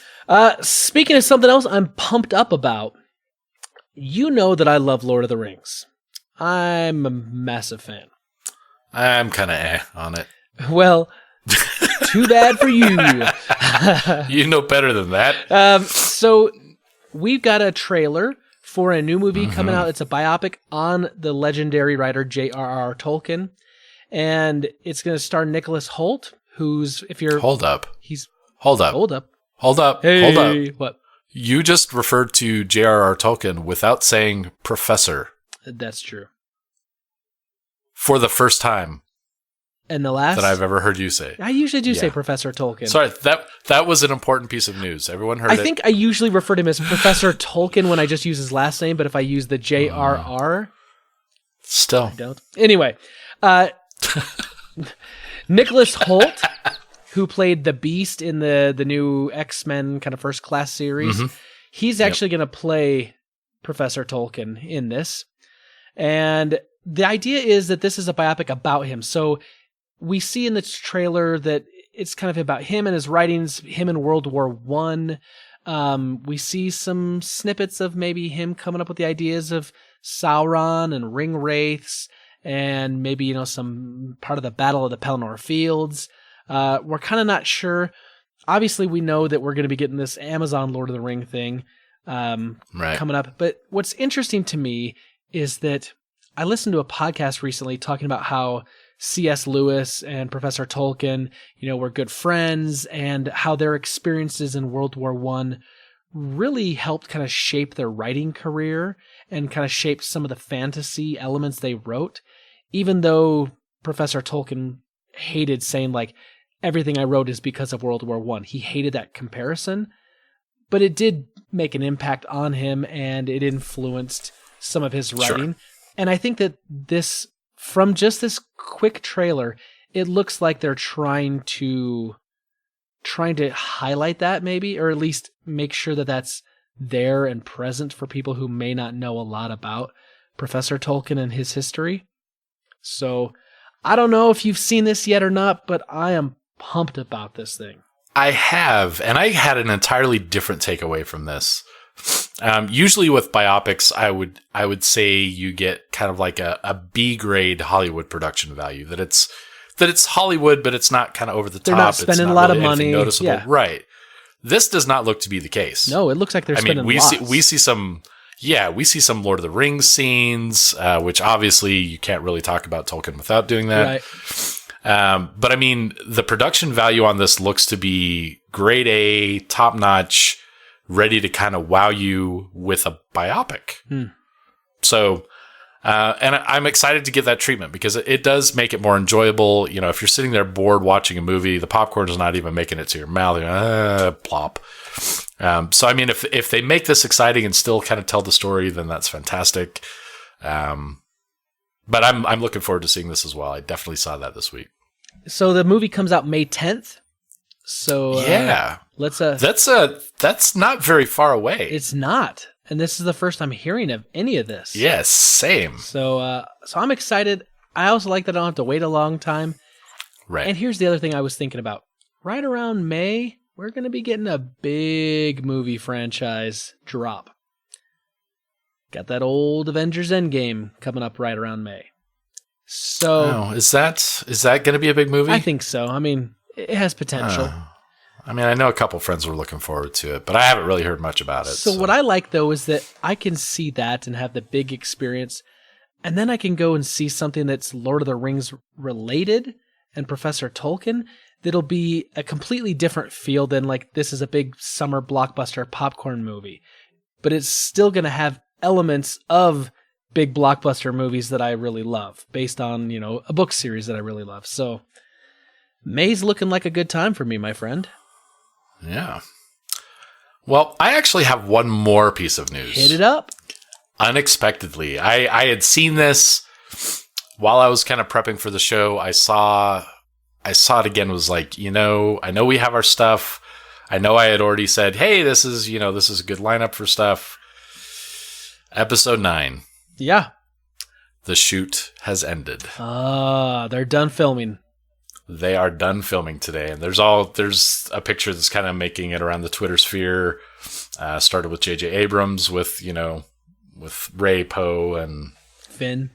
Speaker 1: Speaking of something else I'm pumped up about, you know that I love Lord of the Rings. I'm a massive fan.
Speaker 2: I'm kind of on it.
Speaker 1: Well, too bad for you.
Speaker 2: You know better than that.
Speaker 1: So we've got a trailer for a new movie coming out. It's a biopic on the legendary writer J.R.R. Tolkien. And it's going to star Nicholas Hoult, who's, if you're...
Speaker 2: Hold up.
Speaker 1: Hold up. Hey, what?
Speaker 2: You just referred to J.R.R. Tolkien without saying professor.
Speaker 1: That's true.
Speaker 2: For the first time.
Speaker 1: And the last...
Speaker 2: that I've ever heard you say.
Speaker 1: I usually do say Professor Tolkien.
Speaker 2: Sorry, that was an important piece of news. Everyone heard it.
Speaker 1: I think I usually refer to him as Professor Tolkien when I just use his last name, but if I use the J.R.R.
Speaker 2: Still.
Speaker 1: I don't. Anyway, Nicholas Hoult, who played the Beast in the new X-Men kind of first class series, he's actually going to play Professor Tolkien in this. And the idea is that this is a biopic about him. So we see in this trailer that it's kind of about him and his writings, him in World War One. We see some snippets of maybe him coming up with the ideas of Sauron and ring wraiths, and maybe, some part of the Battle of the Pelennor Fields. We're kind of not sure. Obviously, we know that we're going to be getting this Amazon Lord of the Ring thing coming up. But what's interesting to me is that I listened to a podcast recently talking about how C.S. Lewis and Professor Tolkien, were good friends, and how their experiences in World War I really helped kind of shape their writing career and kind of shaped some of the fantasy elements they wrote. Even though Professor Tolkien hated saying, like, everything I wrote is because of World War I. He hated that comparison, but it did make an impact on him, and it influenced some of his writing. Sure. And I think that from just this quick trailer, it looks like they're trying to highlight that maybe, or at least make sure that that's there and present for people who may not know a lot about Professor Tolkien and his history. So I don't know if you've seen this yet or not, but I am pumped about this thing.
Speaker 2: I have, and I had an entirely different takeaway from this. Usually with biopics, I would say you get kind of like a B grade Hollywood production value, that it's Hollywood, but it's not kind of over the top.
Speaker 1: They're not spending a lot of money.
Speaker 2: Noticeable.
Speaker 1: Yeah.
Speaker 2: Right. This does not look to be the case.
Speaker 1: No, it looks like they're spending lots.
Speaker 2: We see some Lord of the Rings scenes, which obviously you can't really talk about Tolkien without doing that. Right. But I mean, the production value on this looks to be grade A, top notch, ready to kind of wow you with a biopic. So, and I'm excited to get that treatment because it does make it more enjoyable. If you're sitting there bored watching a movie, the popcorn is not even making it to your mouth. Plop. So, I mean, if they make this exciting and still kind of tell the story, then that's fantastic. But I'm looking forward to seeing this as well. I definitely saw that this week.
Speaker 1: So the movie comes out May 10th. So
Speaker 2: yeah, that's not very far away.
Speaker 1: It's not, and this is the first I'm hearing of any of this.
Speaker 2: Yes, same.
Speaker 1: So I'm excited. I also like that I don't have to wait a long time.
Speaker 2: Right.
Speaker 1: And here's the other thing I was thinking about. Right around May, we're going to be getting a big movie franchise drop. Got that old Avengers Endgame coming up right around May. So,
Speaker 2: is that going to be a big movie?
Speaker 1: I think so. I mean, it has potential.
Speaker 2: I know a couple friends were looking forward to it, but I haven't really heard much about it.
Speaker 1: So what I like, though, is that I can see that and have the big experience, and then I can go and see something that's Lord of the Rings related and Professor Tolkien that'll be a completely different feel than, like, this is a big summer blockbuster popcorn movie. But it's still going to have elements of big blockbuster movies that I really love, based on, a book series that I really love. So May's looking like a good time for me, my friend.
Speaker 2: Yeah. Well, I actually have one more piece of news.
Speaker 1: Hit it up.
Speaker 2: unexpectedly. I had seen this while I was kind of prepping for the show. I saw it again, was like, I know we have our stuff. I know I had already said, hey, this is a good lineup for stuff. Episode 9.
Speaker 1: Yeah.
Speaker 2: The shoot has ended.
Speaker 1: They're done filming.
Speaker 2: They are done filming today. And there's a picture that's kind of making it around the Twitter sphere. Started with J.J. Abrams with Ray, Poe, and Finn.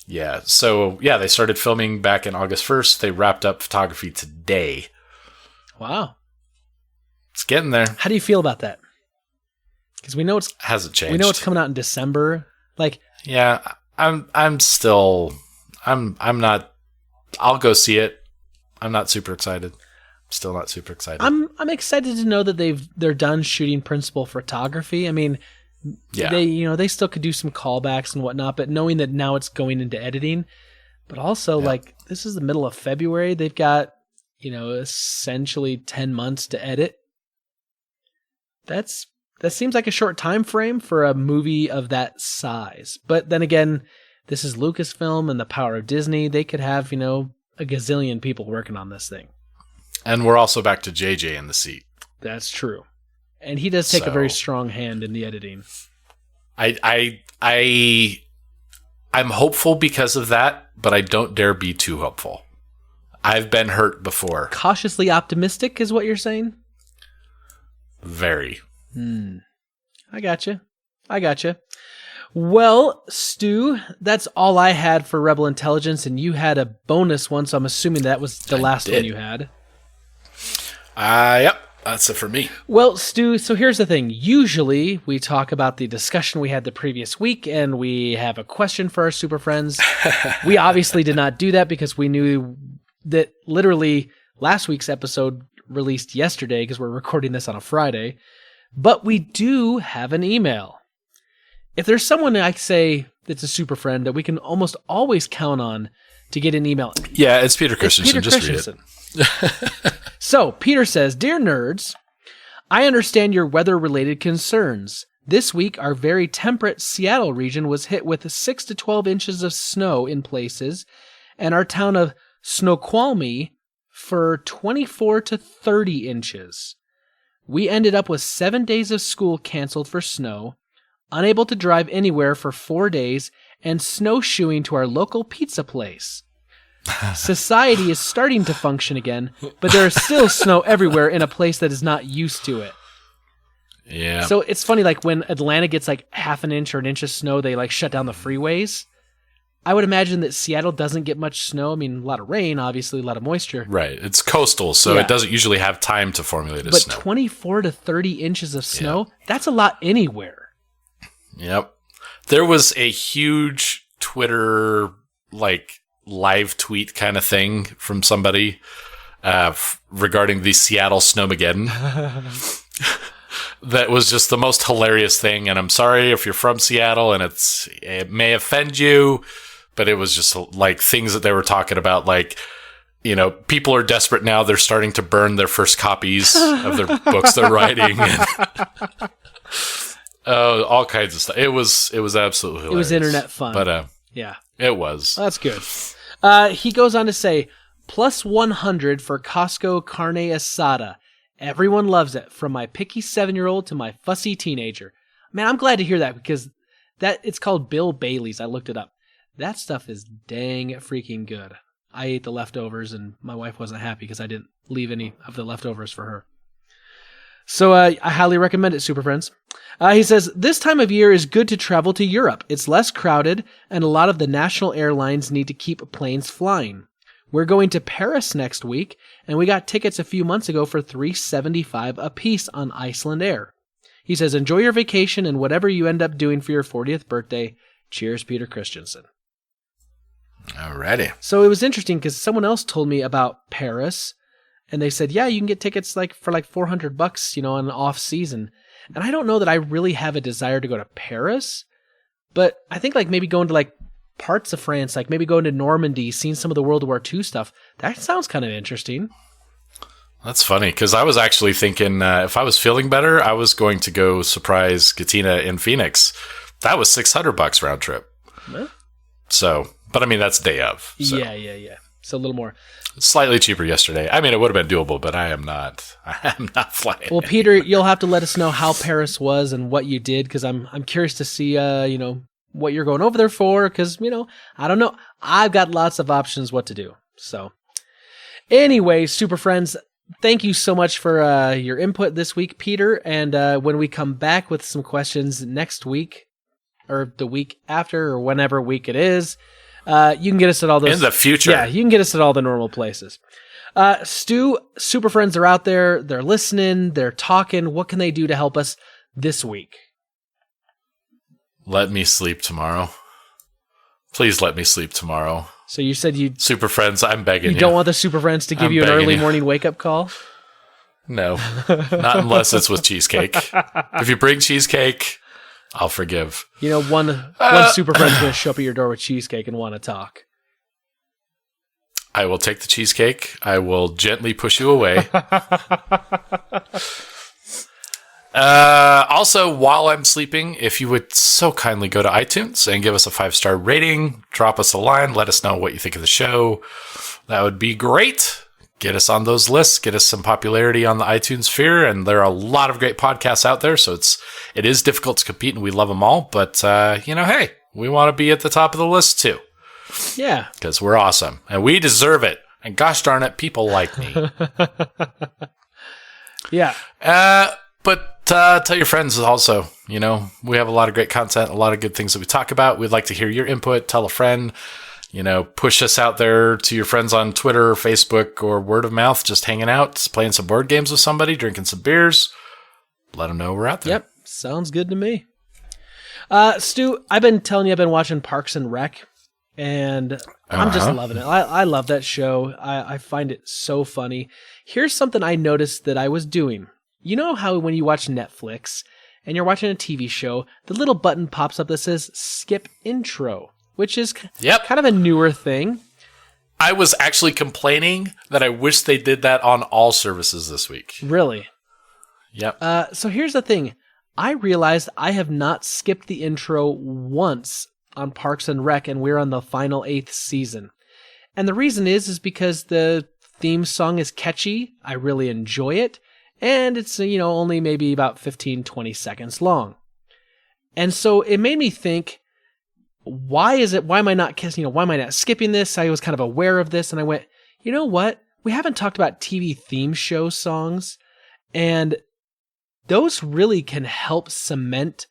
Speaker 2: Yeah. So, yeah, they started filming back in August 1st. They wrapped up photography today.
Speaker 1: Wow.
Speaker 2: It's getting there.
Speaker 1: How do you feel about that? Because we know
Speaker 2: hasn't changed.
Speaker 1: We know it's coming out in December. Like,
Speaker 2: yeah, I'm not. I'll go see it. I'm not super excited. Still not super excited.
Speaker 1: I'm excited to know that they're done shooting principal photography. I mean,
Speaker 2: yeah,
Speaker 1: they still could do some callbacks and whatnot, but knowing that now it's going into editing, but also like this is the middle of February, they've got essentially 10 months to edit. That seems like a short time frame for a movie of that size. But then again, this is Lucasfilm and the power of Disney. They could have, a gazillion people working on this thing.
Speaker 2: And we're also back to JJ in the seat.
Speaker 1: That's true. And he does take a very strong hand in the editing.
Speaker 2: I'm hopeful because of that, but I don't dare be too hopeful. I've been hurt before.
Speaker 1: Cautiously optimistic is what you're saying?
Speaker 2: Very.
Speaker 1: I gotcha. Well, Stu, that's all I had for Rebel Intelligence, and you had a bonus one, so I'm assuming that was the last one you had.
Speaker 2: Yep, that's it for me.
Speaker 1: Well, Stu, so here's the thing. Usually, we talk about the discussion we had the previous week, and we have a question for our super friends. We obviously did not do that because we knew that literally last week's episode released yesterday because we're recording this on a Friday. But we do have an email. If there's someone I say that's a super friend that we can almost always count on to get an email.
Speaker 2: Yeah, it's Peter Christensen. Just read it.
Speaker 1: So, Peter says, Dear nerds, I understand your weather-related concerns. This week, our very temperate Seattle region was hit with 6 to 12 inches of snow in places, and our town of Snoqualmie for 24 to 30 inches. We ended up with 7 days of school canceled for snow, unable to drive anywhere for 4 days, and snowshoeing to our local pizza place. Society is starting to function again, but there is still snow everywhere in a place that is not used to it.
Speaker 2: Yeah.
Speaker 1: So it's funny, like when Atlanta gets like half an inch or an inch of snow, they like shut down the freeways. I would imagine that Seattle doesn't get much snow. I mean, a lot of rain, obviously, a lot of moisture.
Speaker 2: Right. It's coastal, so it doesn't usually have time to formulate
Speaker 1: but
Speaker 2: snow.
Speaker 1: 24 to 30 inches of snow, that's a lot anywhere.
Speaker 2: Yep. There was a huge Twitter, live tweet kind of thing from somebody regarding the Seattle Snowmageddon. That was just the most hilarious thing. And I'm sorry if you're from Seattle and it may offend you, but it was just like things that they were talking about, people are desperate now. They're starting to burn their first copies of their books they're writing. And, all kinds of stuff. It was absolutely hilarious.
Speaker 1: It was internet fun.
Speaker 2: But
Speaker 1: yeah,
Speaker 2: it was.
Speaker 1: That's good. He goes on to say, plus 100 for Costco carne asada. Everyone loves it, from my picky 7-year-old to my fussy teenager. Man, I'm glad to hear that because it's called Bill Bailey's. I looked it up. That stuff is dang freaking good. I ate the leftovers and my wife wasn't happy because I didn't leave any of the leftovers for her. So I highly recommend it, super friends. He says, this time of year is good to travel to Europe. It's less crowded and a lot of the national airlines need to keep planes flying. We're going to Paris next week, and we got tickets a few months ago for $375 a piece on Iceland Air. He says, enjoy your vacation and whatever you end up doing for your 40th birthday. Cheers, Peter Christensen.
Speaker 2: Alrighty.
Speaker 1: So it was interesting because someone else told me about Paris, and they said, yeah, you can get tickets for $400, on an off season. And I don't know that I really have a desire to go to Paris, but I think maybe going to parts of France, maybe going to Normandy, seeing some of the World War II stuff, that sounds kind of interesting.
Speaker 2: That's funny, because I was actually thinking if I was feeling better, I was going to go surprise Katina in Phoenix. That was $600 round trip.
Speaker 1: Huh?
Speaker 2: So, but I mean, that's day of. So.
Speaker 1: Yeah. So a little more.
Speaker 2: Slightly cheaper yesterday. I mean, it would have been doable, but I am not flying.
Speaker 1: Well, Peter, you'll have to let us know how Paris was and what you did, because I'm curious to see, what you're going over there for, because, I don't know. I've got lots of options what to do. So anyway, Super Friends, thank you so much for your input this week, Peter. And when we come back with some questions next week, or the week after, or whenever week it is, you can get us at all those...
Speaker 2: In the future.
Speaker 1: Yeah, you can get us at all the normal places. Stu, Super Friends are out there. They're listening. They're talking. What can they do to help us this week?
Speaker 2: Let me sleep tomorrow. Please let me sleep tomorrow.
Speaker 1: So you said you...
Speaker 2: Super Friends, I'm begging you.
Speaker 1: You don't want the Super Friends to give you an early morning wake-up call?
Speaker 2: No. Not unless it's with cheesecake. If you bring cheesecake, I'll forgive.
Speaker 1: One Super Friend's going to show up at your door with cheesecake and want to talk.
Speaker 2: I will take the cheesecake. I will gently push you away. Also, while I'm sleeping, if you would so kindly go to iTunes and give us a 5-star rating, drop us a line, let us know what you think of the show. That would be great. Get us on those lists, get us some popularity on the iTunes sphere, and there are a lot of great podcasts out there, so it is difficult to compete, and we love them all, but, hey, we want to be at the top of the list, too.
Speaker 1: Yeah.
Speaker 2: Because we're awesome, and we deserve it, and gosh darn it, people like me.
Speaker 1: Yeah.
Speaker 2: But tell your friends also, we have a lot of great content, a lot of good things that we talk about. We'd like to hear your input. Tell a friend, push us out there to your friends on Twitter, Facebook, or word of mouth, just hanging out, playing some board games with somebody, drinking some beers. Let them know we're out there.
Speaker 1: Yep. Sounds good to me. Stu, I've been telling you I've been watching Parks and Rec, and I'm just loving it. I love that show. I find it so funny. Here's something I noticed that I was doing. You know how when you watch Netflix and you're watching a TV show, the little button pops up that says skip intro, which is kind of a newer thing.
Speaker 2: I was actually complaining that I wish they did that on all services this week.
Speaker 1: Really?
Speaker 2: Yep.
Speaker 1: So here's the thing. I realized I have not skipped the intro once on Parks and Rec, and we're on the final 8th season. And the reason is because the theme song is catchy. I really enjoy it. And it's, only maybe about 15, 20 seconds long. And so it made me think, why am I not skipping this? I was kind of aware of this, and I went, you know what? We haven't talked about TV theme show songs, and those really can help cement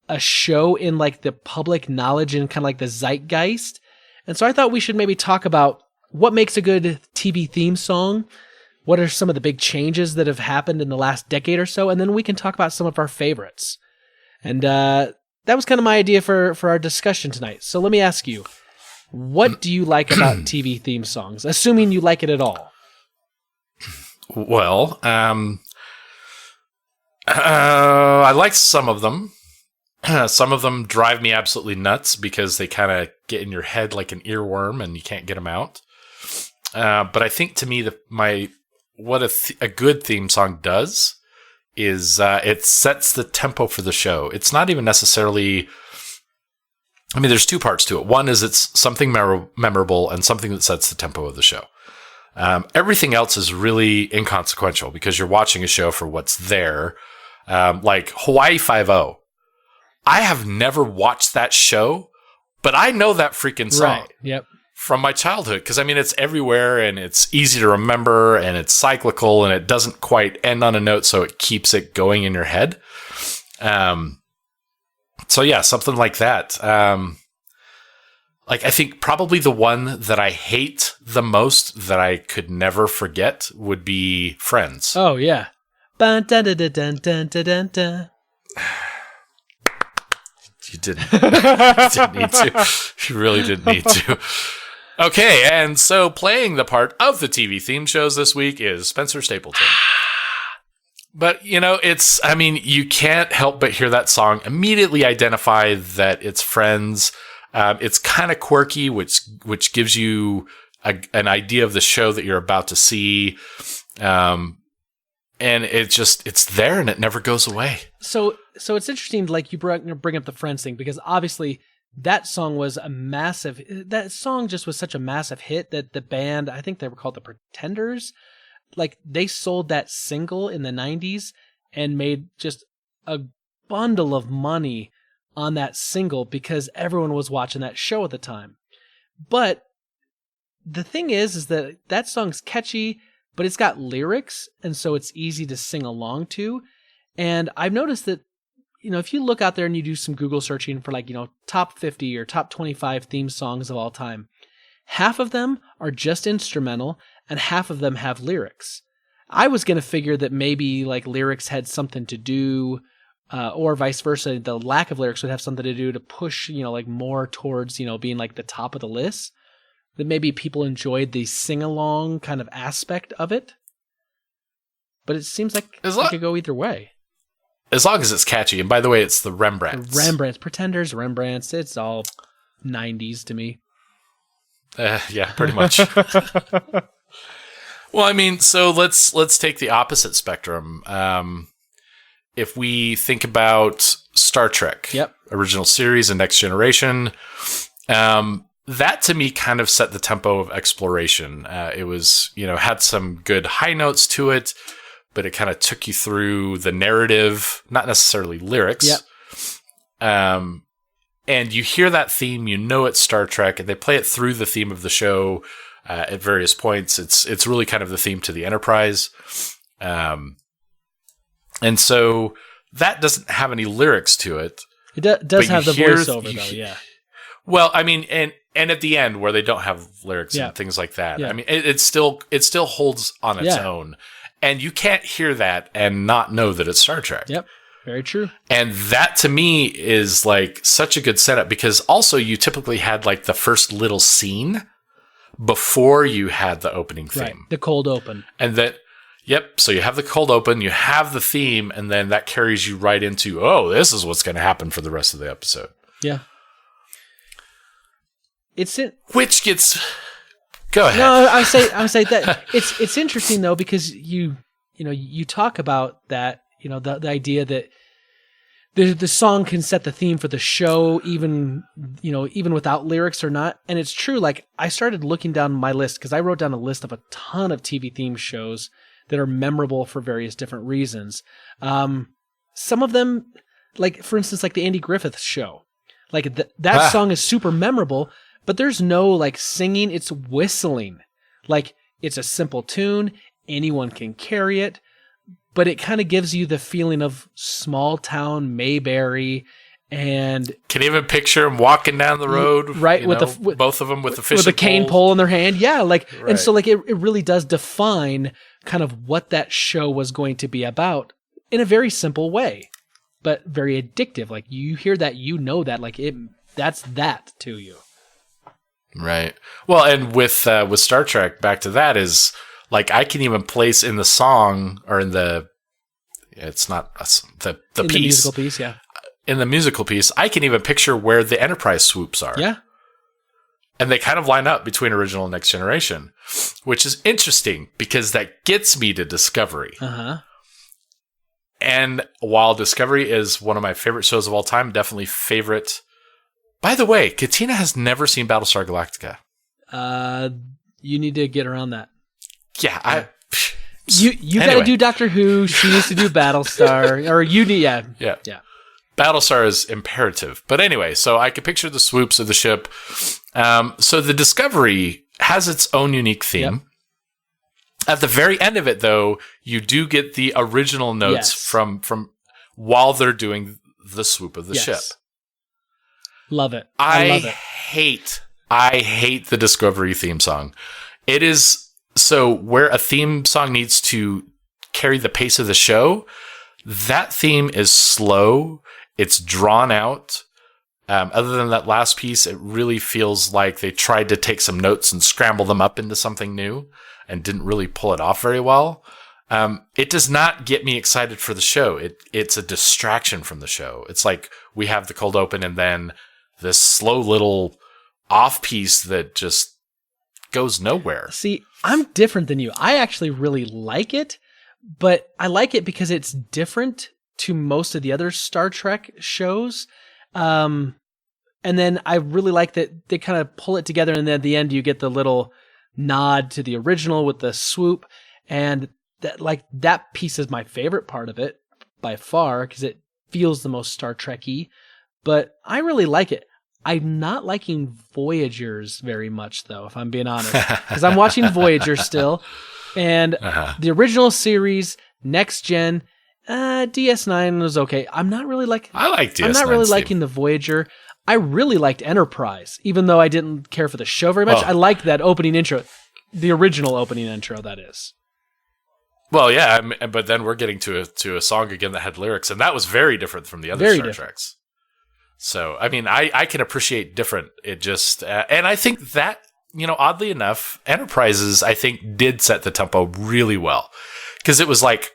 Speaker 1: a show in like the public knowledge and kind of like the zeitgeist. And so I thought we should maybe talk about what makes a good TV theme song. What are some of the big changes that have happened in the last decade or so? And then we can talk about some of our favorites. And that was kind of my idea for our discussion tonight. So let me ask you, what do you like about TV theme songs, assuming you like it at all?
Speaker 2: Well, I like some of them. Some of them drive me absolutely nuts because they kind of get in your head like an earworm and you can't get them out. But I think to me, what a good theme song does is it sets the tempo for the show. It's not even necessarily... there's two parts to it. One is it's something memorable and something that sets the tempo of the show. Everything else is really inconsequential because you're watching a show for what's there. Like Hawaii Five-0. I have never watched that show, but I know that freaking song.
Speaker 1: Right. Yep.
Speaker 2: From my childhood, because it's everywhere and it's easy to remember and it's cyclical and it doesn't quite end on a note, so it keeps it going in your head. So yeah, something like that. I think probably the one that I hate the most that I could never forget would be Friends.
Speaker 1: Oh yeah. Dun, dun, dun, dun, dun, dun, dun.
Speaker 2: You didn't need to. You really didn't need to. Okay, and so playing the part of the TV theme shows this week is Spencer Stapleton. But, you can't help but hear that song, immediately identify that it's Friends. It's kind of quirky, which gives you an idea of the show that you're about to see. And it's there and it never goes away.
Speaker 1: So it's interesting, like you bring up the Friends thing, because obviously that song just was such a massive hit that the band, I think they were called the Pretenders, like they sold that single in the 90s and made just a bundle of money on that single because everyone was watching that show at the time. But the thing is that song's catchy, but it's got lyrics, and so it's easy to sing along to. And I've noticed that, if you look out there and you do some Google searching for top 50 or top 25 theme songs of all time, half of them are just instrumental and half of them have lyrics. I was going to figure that maybe lyrics had something to do, or vice versa. The lack of lyrics would have something to do to push, more towards, being the top of the list. That maybe people enjoyed the sing-along kind of aspect of it. But it seems like it could go either way.
Speaker 2: As long as it's catchy. And by the way, it's the Rembrandts.
Speaker 1: Pretenders, Rembrandts. It's all 90s to me.
Speaker 2: Yeah, pretty much. Well, I mean, so let's take the opposite spectrum. If we think about Star Trek, original series and Next Generation, that to me kind of set the tempo of exploration. It was, had some good high notes to it, but it kind of took you through the narrative, not necessarily lyrics. And you hear that theme, it's Star Trek, and they play it through the theme of the show at various points. It's really kind of the theme to the Enterprise. And so that doesn't have any lyrics to it.
Speaker 1: It does have the voiceover, though, yeah.
Speaker 2: Well, I mean, and at the end where they don't have lyrics and things like that, I mean, it still holds on its own. And you can't hear that and not know that it's Star Trek.
Speaker 1: Yep, very true.
Speaker 2: And that to me is such a good setup, because also you typically had the first little scene before you had the opening theme.
Speaker 1: Right, the cold open.
Speaker 2: And that, so you have the cold open, you have the theme, and then that carries you right into, this is what's going to happen for the rest of the episode.
Speaker 1: Yeah.
Speaker 2: Which gets... Go ahead.
Speaker 1: No, I say that it's interesting though, because you talk about that, the idea that the song can set the theme for the show, even without lyrics or not. And it's true. I started looking down my list because I wrote down a list of a ton of TV theme shows that are memorable for various different reasons. Some of them, for instance, the Andy Griffith Show, that song is super memorable. But there's no singing, it's whistling. It's a simple tune, anyone can carry it, but it kind of gives you the feeling of small town Mayberry, and
Speaker 2: can even picture them walking down the road,
Speaker 1: right? With
Speaker 2: both of them with the fishing
Speaker 1: with a cane
Speaker 2: pole.
Speaker 1: Pole in their hand, yeah. And so it really does define kind of what that show was going to be about in a very simple way, but very addictive. You hear that, that, that's that to you.
Speaker 2: Right. Well, and with Star Trek, back to that is I can even place in the song or in the it's not the piece, the
Speaker 1: musical piece, yeah.
Speaker 2: In the musical piece, I can even picture where the Enterprise swoops are.
Speaker 1: Yeah.
Speaker 2: And they kind of line up between original and Next Generation, which is interesting because that gets me to Discovery.
Speaker 1: Uh-huh.
Speaker 2: And while Discovery is one of my favorite shows of all time, definitely favorite. By the way, Katina has never seen Battlestar Galactica.
Speaker 1: You need to get around that.
Speaker 2: Yeah,
Speaker 1: you got to do Doctor Who. She needs to do Battlestar, or you need, yeah.
Speaker 2: Battlestar is imperative. But anyway, so I could picture the swoops of the ship. So the Discovery has its own unique theme. Yep. At the very end of it, though, you do get the original notes from while they're doing the swoop of the ship.
Speaker 1: Love it.
Speaker 2: I
Speaker 1: love it.
Speaker 2: I hate the Discovery theme song. It is so where a theme song needs to carry the pace of the show, that theme is slow. It's drawn out. Other than that last piece, it really feels like they tried to take some notes and scramble them up into something new and didn't really pull it off very well. It does not get me excited for the show. It's a distraction from the show. It's like we have the cold open and then this slow little off piece that just goes nowhere.
Speaker 1: See, I'm different than you. I actually really like it, but I like it because it's different to most of the other Star Trek shows. And then I really like that they kind of pull it together, and then at the end you get the little nod to the original with the swoop, and that piece is my favorite part of it by far because it feels the most Star Trek-y. But I really like it. I'm not liking Voyagers very much, though, if I'm being honest, because I'm watching Voyager still, and the original series, Next Gen, DS9 was okay. I'm not really like.
Speaker 2: I like DS9.
Speaker 1: I'm not really liking the Voyager. I really liked Enterprise, even though I didn't care for the show very much. I liked that opening intro, the original opening intro. That is.
Speaker 2: Well, yeah, but then we're getting to a song again that had lyrics, and that was very different from the other Star Treks. So, I mean, I can appreciate different. It just, and I think that, oddly enough, Enterprises, I think, did set the tempo really well. Because it was like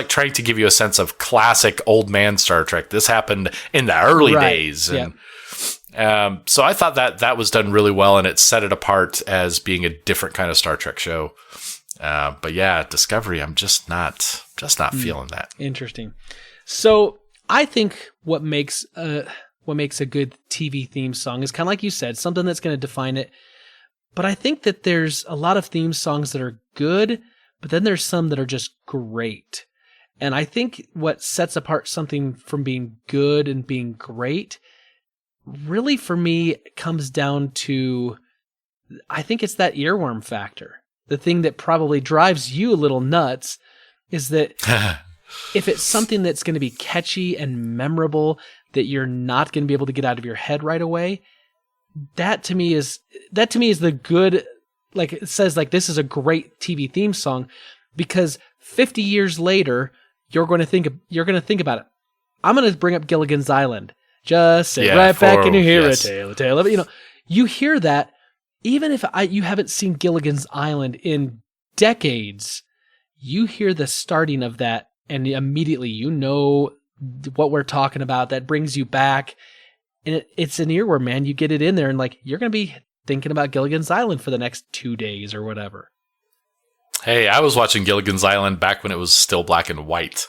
Speaker 2: trying to give you a sense of classic old man Star Trek. This happened in the early days. And, so I thought that was done really well, and it set it apart as being a different kind of Star Trek show. But yeah, Discovery, I'm just not feeling that.
Speaker 1: Interesting. So I think what makes a good TV theme song is kind of like you said, something that's going to define it. But I think that there's a lot of theme songs that are good, but then there's some that are just great. And I think what sets apart something from being good and being great, really for me, comes down to, I think it's that earworm factor. The thing that probably drives you a little nuts is that if it's something that's going to be catchy and memorable that you're not going to be able to get out of your head right away, that to me is the good, like it says like this is a great TV theme song, because 50 years later you're going to think about it. I'm going to bring up Gilligan's Island. Just sit right back and you hear a tale of it. You hear that even if you haven't seen Gilligan's Island in decades, you hear the starting of that and immediately you know what we're talking about. That brings you back. And it's an earworm, man. You get it in there and like you're going to be thinking about Gilligan's Island for the next 2 days or whatever.
Speaker 2: Hey, I was watching Gilligan's Island back when it was still black and white.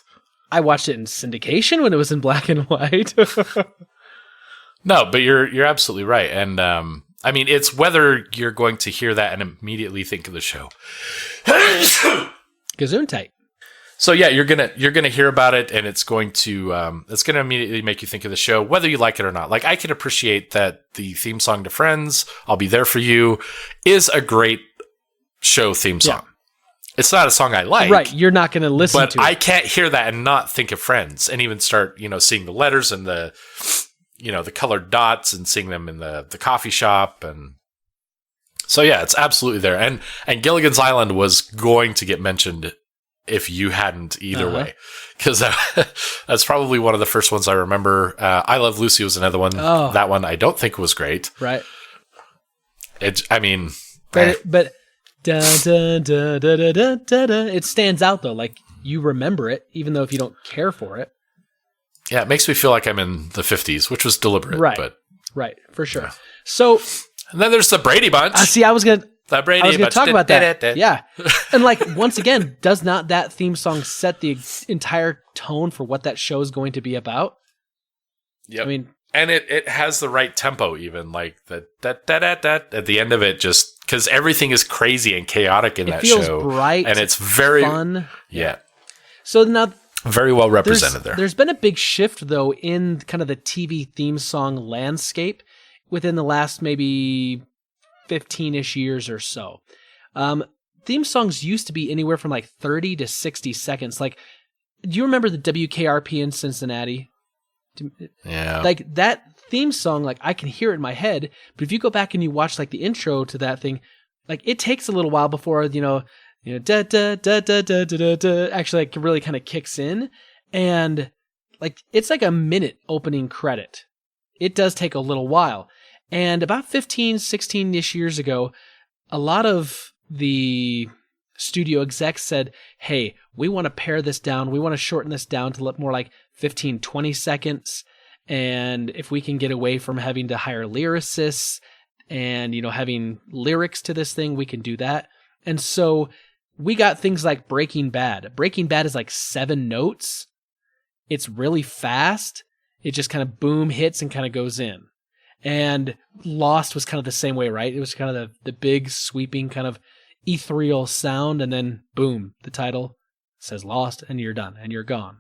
Speaker 1: I watched it in syndication when it was in black and white.
Speaker 2: No, but you're absolutely right. And I mean, it's whether you're going to hear that and immediately think of the show.
Speaker 1: Gesundheit.
Speaker 2: So yeah, you're gonna hear about it, and it's gonna immediately make you think of the show, whether you like it or not. Like I can appreciate that the theme song to Friends, "I'll Be There for You," is a great show theme song. Yeah. It's not a song I like,
Speaker 1: right? You're not going to listen to it,
Speaker 2: but I can't hear that and not think of Friends, and even start seeing the letters and the the colored dots and seeing them in the coffee shop, and so yeah, it's absolutely there. And Gilligan's Island was going to get mentioned if you hadn't either way, because that's probably one of the first ones I remember. I Love Lucy was another one.
Speaker 1: Oh.
Speaker 2: That one I don't think was great.
Speaker 1: Right.
Speaker 2: But
Speaker 1: da, da, da, da, da, da, da, da. It stands out though, like you remember it, even though if you don't care for it.
Speaker 2: Yeah, it makes me feel like I'm in the 50s, which was deliberate.
Speaker 1: Right,
Speaker 2: but
Speaker 1: right, for sure. Yeah. So,
Speaker 2: and then there's the Brady Bunch.
Speaker 1: See, I was gonna talk about that.
Speaker 2: Yeah,
Speaker 1: and like once again, does not that theme song set the entire tone for what that show is going to be about?
Speaker 2: Yep.
Speaker 1: I mean,
Speaker 2: and it has the right tempo, even like the that at the end of it, just because everything is crazy and chaotic in that show. It feels
Speaker 1: bright,
Speaker 2: and it's very
Speaker 1: fun.
Speaker 2: Yeah.
Speaker 1: So now.
Speaker 2: Very well represented there.
Speaker 1: There's been a big shift, though, in kind of the TV theme song landscape within the last maybe 15-ish years or so. Theme songs used to be anywhere from like 30 to 60 seconds. Like, do you remember the WKRP in Cincinnati?
Speaker 2: Yeah.
Speaker 1: Like, that theme song, like, I can hear it in my head, but if you go back and you watch, like, the intro to that thing, like, it takes a little while before, da da da da da da da da actually like really kind of kicks in, and like it's like a minute opening credit. It does take a little while. And about 16-ish years ago, a lot of the studio execs said, hey, we want to pare this down. We want to shorten this down to look more like 15-20 seconds. And if we can get away from having to hire lyricists, and, having lyrics to this thing, we can do that. And so we got things like Breaking Bad. Breaking Bad is like 7 notes. It's really fast. It just kind of boom hits and kind of goes in. And Lost was kind of the same way, right? It was kind of the big sweeping kind of ethereal sound, and then boom, the title says Lost, and you're done, and you're gone.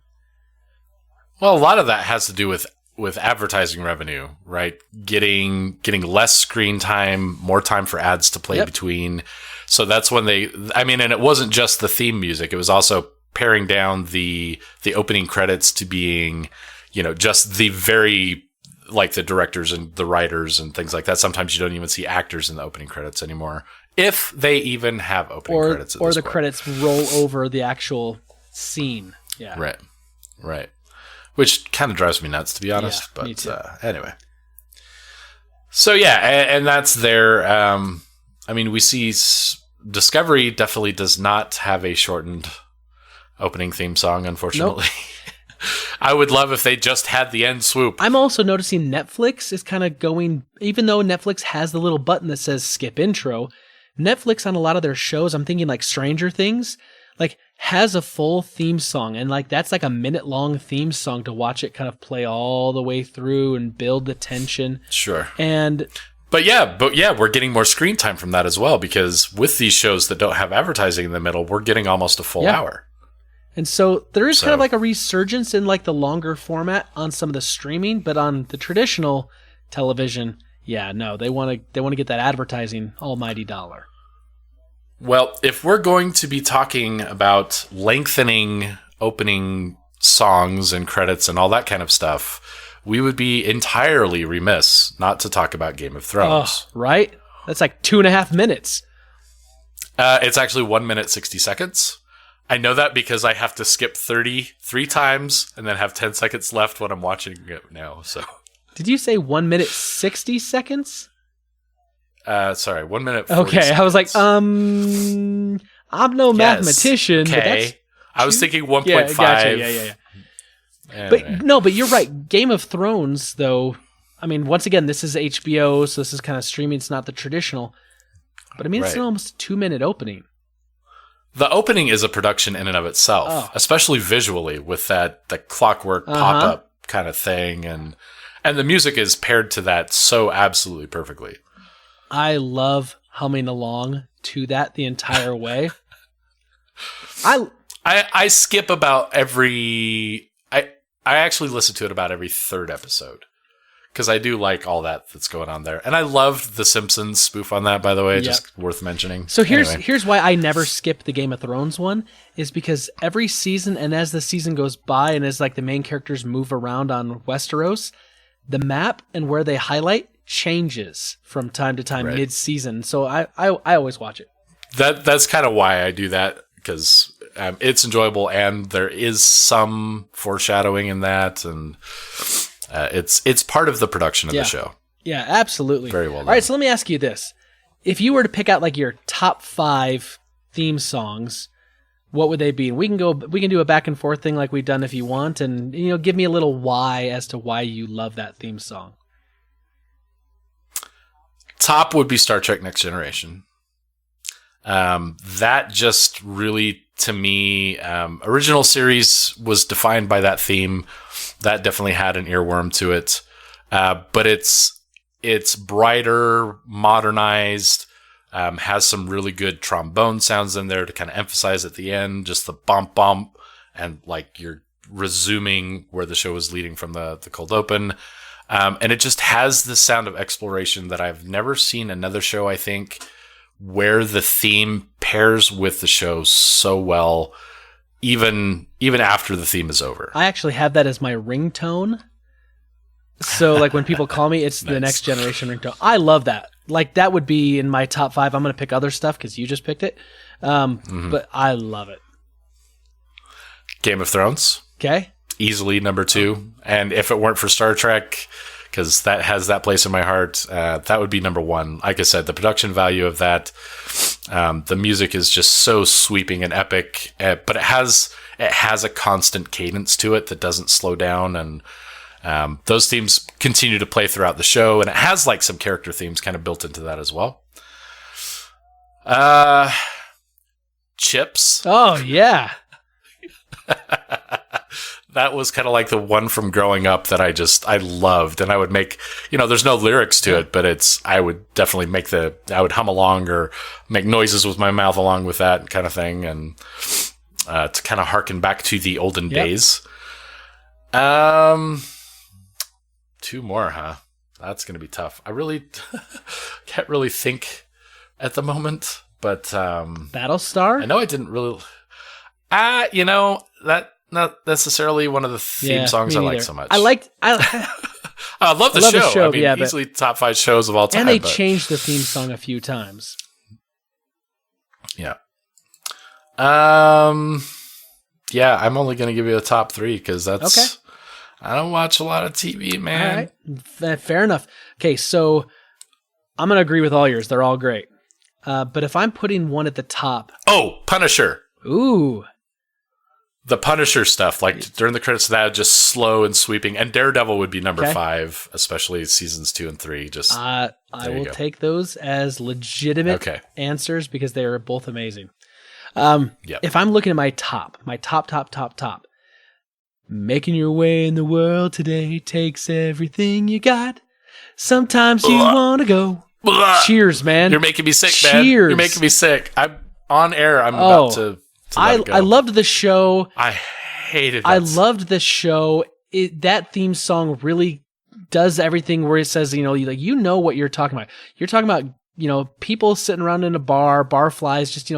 Speaker 2: Well, a lot of that has to do with advertising revenue, right? Getting less screen time, more time for ads to play between. So that's when and it wasn't just the theme music. It was also paring down the opening credits to being, just the very, like the directors and the writers and things like that. Sometimes you don't even see actors in the opening credits anymore, if they even have opening credits at this
Speaker 1: point. Or the
Speaker 2: point.
Speaker 1: credits roll over the actual scene. Yeah.
Speaker 2: Right. Which kind of drives me nuts, to be honest.
Speaker 1: Yeah, me too.
Speaker 2: But anyway. So yeah, and that's there. We see Discovery definitely does not have a shortened opening theme song, unfortunately. Nope. I would love if they just had the end swoop.
Speaker 1: I'm also noticing Netflix is kind of going, even though Netflix has the little button that says skip intro, Netflix on a lot of their shows, I'm thinking like Stranger Things, like has a full theme song, and like that's like a minute-long theme song to watch it kind of play all the way through and build the tension.
Speaker 2: Sure.
Speaker 1: But
Speaker 2: we're getting more screen time from that as well, because with these shows that don't have advertising in the middle, we're getting almost a full hour.
Speaker 1: And so there is kind of like a resurgence in like the longer format on some of the streaming, but on the traditional television, they want to get that advertising almighty dollar.
Speaker 2: Well, if we're going to be talking about lengthening opening songs and credits and all that kind of stuff, we would be entirely remiss not to talk about Game of Thrones.
Speaker 1: Oh, right? That's like 2.5 minutes.
Speaker 2: It's actually 1 minute, 60 seconds. I know that because I have to skip 33 times and then have 10 seconds left when I'm watching it now. So,
Speaker 1: did you say 1 minute, 60 seconds?
Speaker 2: Sorry, 1 minute, 40
Speaker 1: Okay,
Speaker 2: seconds.
Speaker 1: I was like, I'm no mathematician.
Speaker 2: Okay. I was thinking 1.5.
Speaker 1: Yeah, gotcha. Yeah.
Speaker 2: Anyway.
Speaker 1: But you're right. Game of Thrones, though, once again, this is HBO, so this is kind of streaming. It's not the traditional. But it's an almost 2-minute opening.
Speaker 2: The opening is a production in and of itself, especially visually, with the clockwork pop-up kind of thing. And the music is paired to that so absolutely perfectly.
Speaker 1: I love humming along to that the entire way.
Speaker 2: I skip about every... I actually listen to it about every third episode, because I do like all that's going on there. And I loved the Simpsons spoof on that, by the way, just worth mentioning.
Speaker 1: So here's why I never skip the Game of Thrones one, is because every season, and as the season goes by, and as like the main characters move around on Westeros, the map and where they highlight changes from time to time mid-season. So I always watch it.
Speaker 2: That's kind of why I do that, because it's enjoyable, and there is some foreshadowing in that, and it's part of the production of the show.
Speaker 1: Yeah, absolutely.
Speaker 2: Very well done.
Speaker 1: All right, so let me ask you this. If you were to pick out like your top 5 theme songs, what would they be? And we can do a back and forth thing like we've done if you want, and give me a little why as to why you love that theme song.
Speaker 2: Top would be Star Trek Next Generation. That just really, to me, original series was defined by that theme. That definitely had an earworm to it. But it's brighter, modernized, has some really good trombone sounds in there to kind of emphasize at the end, just the bump bump, and like you're resuming where the show was leading from the cold open. And it just has this sound of exploration that I've never seen another show, I think, where the theme pairs with the show so well, even after the theme is over.
Speaker 1: I actually have that as my ringtone. So like when people call me, it's the Next Generation ringtone. I love that. Like that would be in my top 5. I'm going to pick other stuff because you just picked it. But I love it.
Speaker 2: Game of Thrones.
Speaker 1: Okay.
Speaker 2: Easily number 2. And if it weren't for Star Trek, because that has that place in my heart, that would be number 1. Like I said, the production value of that, the music is just so sweeping and epic, but it has a constant cadence to it that doesn't slow down, and Those themes continue to play throughout the show, and it has like some character themes kind of built into that as well. Chips.
Speaker 1: Oh, yeah.
Speaker 2: That was kind of like the one from growing up that I loved. And I would make, there's no lyrics to it, but I would definitely I would hum along or make noises with my mouth along with that kind of thing. And to kind of harken back to the olden days. 2 more, huh? That's going to be tough. I really can't really think at the moment, but
Speaker 1: Battlestar?
Speaker 2: I know I didn't really. That not necessarily one of the theme songs I like so much.
Speaker 1: I love
Speaker 2: the show.
Speaker 1: The show.
Speaker 2: I mean, easily top 5 shows of all time.
Speaker 1: And they changed the theme song a few times.
Speaker 2: Yeah. Yeah, I'm only going to give you a top 3 because that's. Okay. I don't watch a lot of TV, man.
Speaker 1: All right. Fair enough. Okay, so I'm going to agree with all yours. They're all great. But if I'm putting one at the top.
Speaker 2: Oh, Punisher.
Speaker 1: Ooh.
Speaker 2: The Punisher stuff, like during the credits of that, just slow and sweeping. And Daredevil would be number 5, especially seasons 2 and 3. Just
Speaker 1: I will take those as legitimate answers because they are both amazing. If I'm looking at my top, making your way in the world today takes everything you got. Sometimes you want to go. Cheers, man.
Speaker 2: You're making me sick, man. You're making me sick. I'm on air. I'm about to
Speaker 1: I loved the show.
Speaker 2: I hated it.
Speaker 1: I loved the show. That theme song really does everything where it says, what you're talking about. You're talking about, people sitting around in a bar flies, just,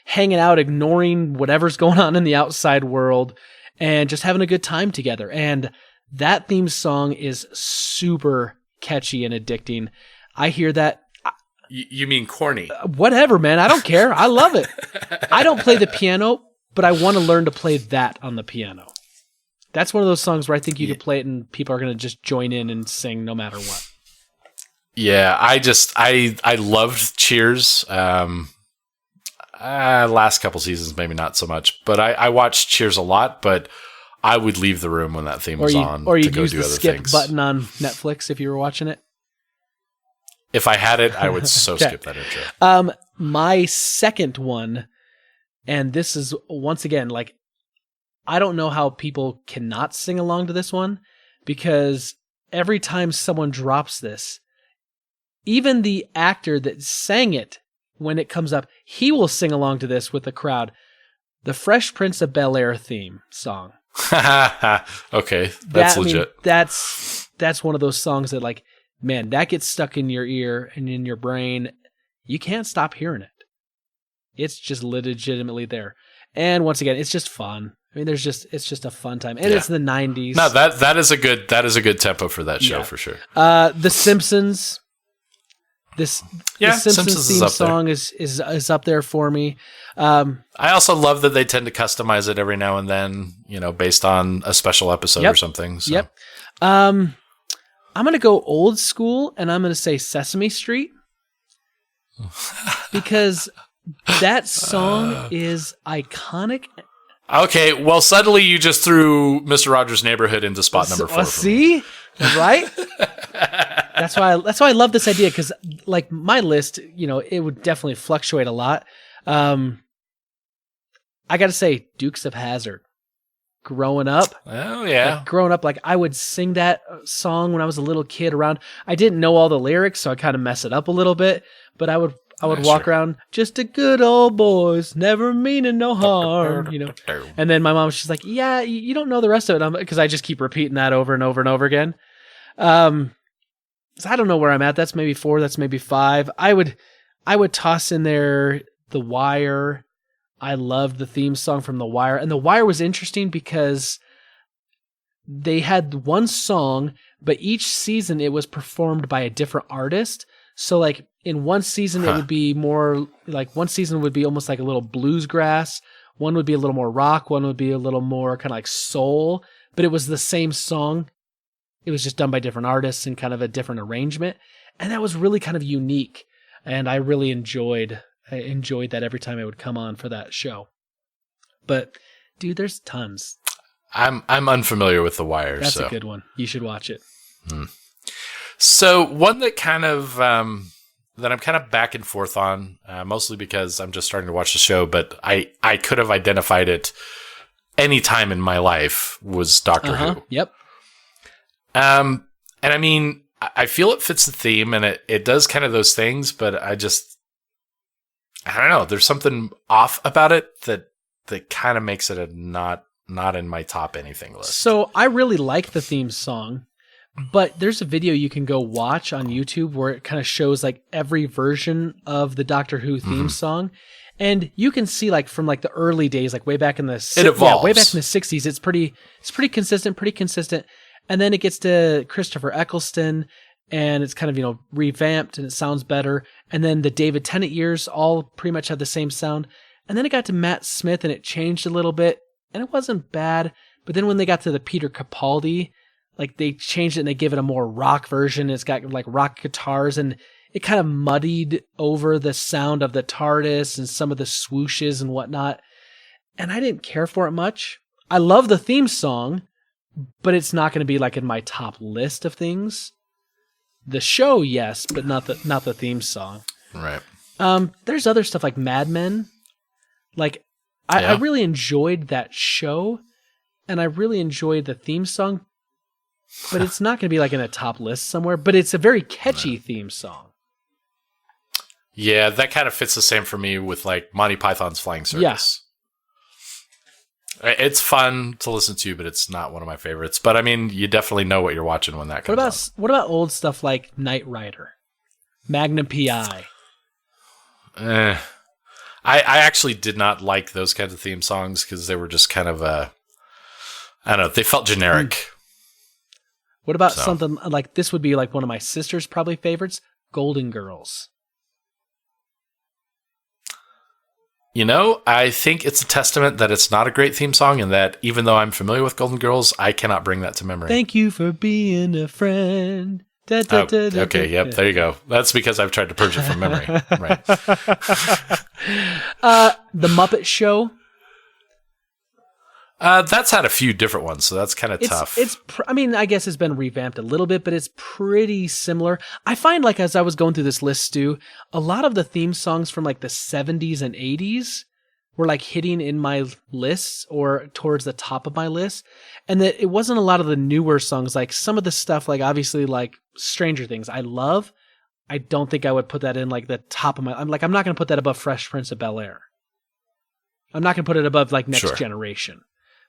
Speaker 1: hanging out, ignoring whatever's going on in the outside world and just having a good time together. And that theme song is super catchy and addicting. I hear that.
Speaker 2: You mean corny?
Speaker 1: Whatever, man. I don't care. I love it. I don't play the piano, but I want to learn to play that on the piano. That's one of those songs where I think you could play it and people are going to just join in and sing no matter what.
Speaker 2: Yeah, I loved Cheers. Last couple seasons, maybe not so much, but I watched Cheers a lot, but I would leave the room when that theme was on.
Speaker 1: Or you'd use the skip button on Netflix if you were watching it.
Speaker 2: If I had it, I would skip that intro.
Speaker 1: My second one, and this is once again, like, I don't know how people cannot sing along to this one, because every time someone drops this, even the actor that sang it, when it comes up, he will sing along to this with the crowd. The Fresh Prince of Bel-Air theme song.
Speaker 2: Okay, that's legit.
Speaker 1: That's one of those songs that, like, man, that gets stuck in your ear and in your brain. You can't stop hearing it. It's just legitimately there. And once again, it's just fun. I mean, it's just a fun time. And it's the 90s.
Speaker 2: No, that is a good tempo for that show for sure.
Speaker 1: The Simpsons. The Simpsons theme song is up there for me.
Speaker 2: I also love that they tend to customize it every now and then, based on a special episode or something. So.
Speaker 1: Yep. I'm going to go old school, and I'm going to say Sesame Street, because that song is iconic.
Speaker 2: Okay, well, suddenly you just threw Mr. Rogers' Neighborhood into spot number 4.
Speaker 1: See? Right? That's why I love this idea, because, like, my list, it would definitely fluctuate a lot. I got to say, Dukes of Hazzard. Growing up.
Speaker 2: Oh, yeah.
Speaker 1: Like, I would sing that song when I was a little kid around. I didn't know all the lyrics, so I kind of mess it up a little bit, but I would walk around, just a good old boys, never meaning no harm, And then my mom, she's like, yeah, you don't know the rest of it, because I just keep repeating that over and over and over again. So I don't know where I'm at. That's maybe 4, that's maybe 5. I would toss in there The Wire. I loved the theme song from The Wire. And The Wire was interesting because they had one song, but each season it was performed by a different artist. So, like, in one season it would be more, like, one season would be almost like a little bluesgrass. One would be a little more rock. One would be a little more kind of like soul. But it was the same song. It was just done by different artists and kind of a different arrangement. And that was really kind of unique. And I really enjoyed that every time it would come on for that show. But, dude, there's tons.
Speaker 2: I'm unfamiliar with The Wire.
Speaker 1: That's
Speaker 2: so.
Speaker 1: a good one. You should watch it.
Speaker 2: So one that kind of that I'm kind of back and forth on, mostly because I'm just starting to watch the show, but I could have identified it any time in my life, was Doctor Who.
Speaker 1: Yep.
Speaker 2: And I mean, I feel it fits the theme, and it does kind of those things, but I don't know. There's something off about it that kind of makes it not in my top anything list.
Speaker 1: So I really like the theme song, but there's a video you can go watch on YouTube where it kind of shows like every version of the Doctor Who theme song. And you can see like from like the early days, like way back in the
Speaker 2: it evolves.
Speaker 1: way back in the 60s, it's pretty consistent. And then it gets to Christopher Eccleston, and it's kind of, you know, revamped and it sounds better. And then the David Tennant years all pretty much had the same sound. And then it got to Matt Smith and it changed a little bit, and it wasn't bad. But then when they got to the Peter Capaldi, like they changed it and they gave it a more rock version. It's got like rock guitars, and it kind of muddied over the sound of the TARDIS and some of the swooshes and whatnot. And I didn't care for it much. I love the theme song, but it's not going to be like in my top list of things. The show, yes, but not the theme song.
Speaker 2: Right.
Speaker 1: There's other stuff like Mad Men. Like I really enjoyed that show, and I really enjoyed the theme song, but it's not going to be like in a top list somewhere. But it's a very catchy theme song.
Speaker 2: Yeah, that kind of fits the same for me with like Monty Python's Flying Circus. Yeah. It's fun to listen to, but it's not one of my favorites. But I mean, you definitely know what you're watching when that comes on.
Speaker 1: What about old stuff like Knight Rider, Magnum PI?
Speaker 2: I actually did not like those kinds of theme songs because they were just kind of I don't know, they felt generic.
Speaker 1: What about something like this would be like one of my sister's probably favorites, Golden Girls?
Speaker 2: You know, I think it's a testament that it's not a great theme song, and that even though I'm familiar with Golden Girls, I cannot bring that to memory.
Speaker 1: Thank you for being a friend.
Speaker 2: Okay, yep, there you go. That's because I've tried to purge it from memory. Right.
Speaker 1: The Muppet Show.
Speaker 2: That's had a few different ones, so that's kind of tough.
Speaker 1: I mean, I guess it's been revamped a little bit, but it's pretty similar. I find like as I was going through this list, Stu, a lot of the theme songs from like the 70s and 80s were like hitting in my lists or towards the top of my list. And that it wasn't a lot of the newer songs, like some of the stuff, like obviously like Stranger Things, I love. I don't think I would put that in like the top of I'm not going to put that above Fresh Prince of Bel-Air. I'm not going to put it above like Next Generation.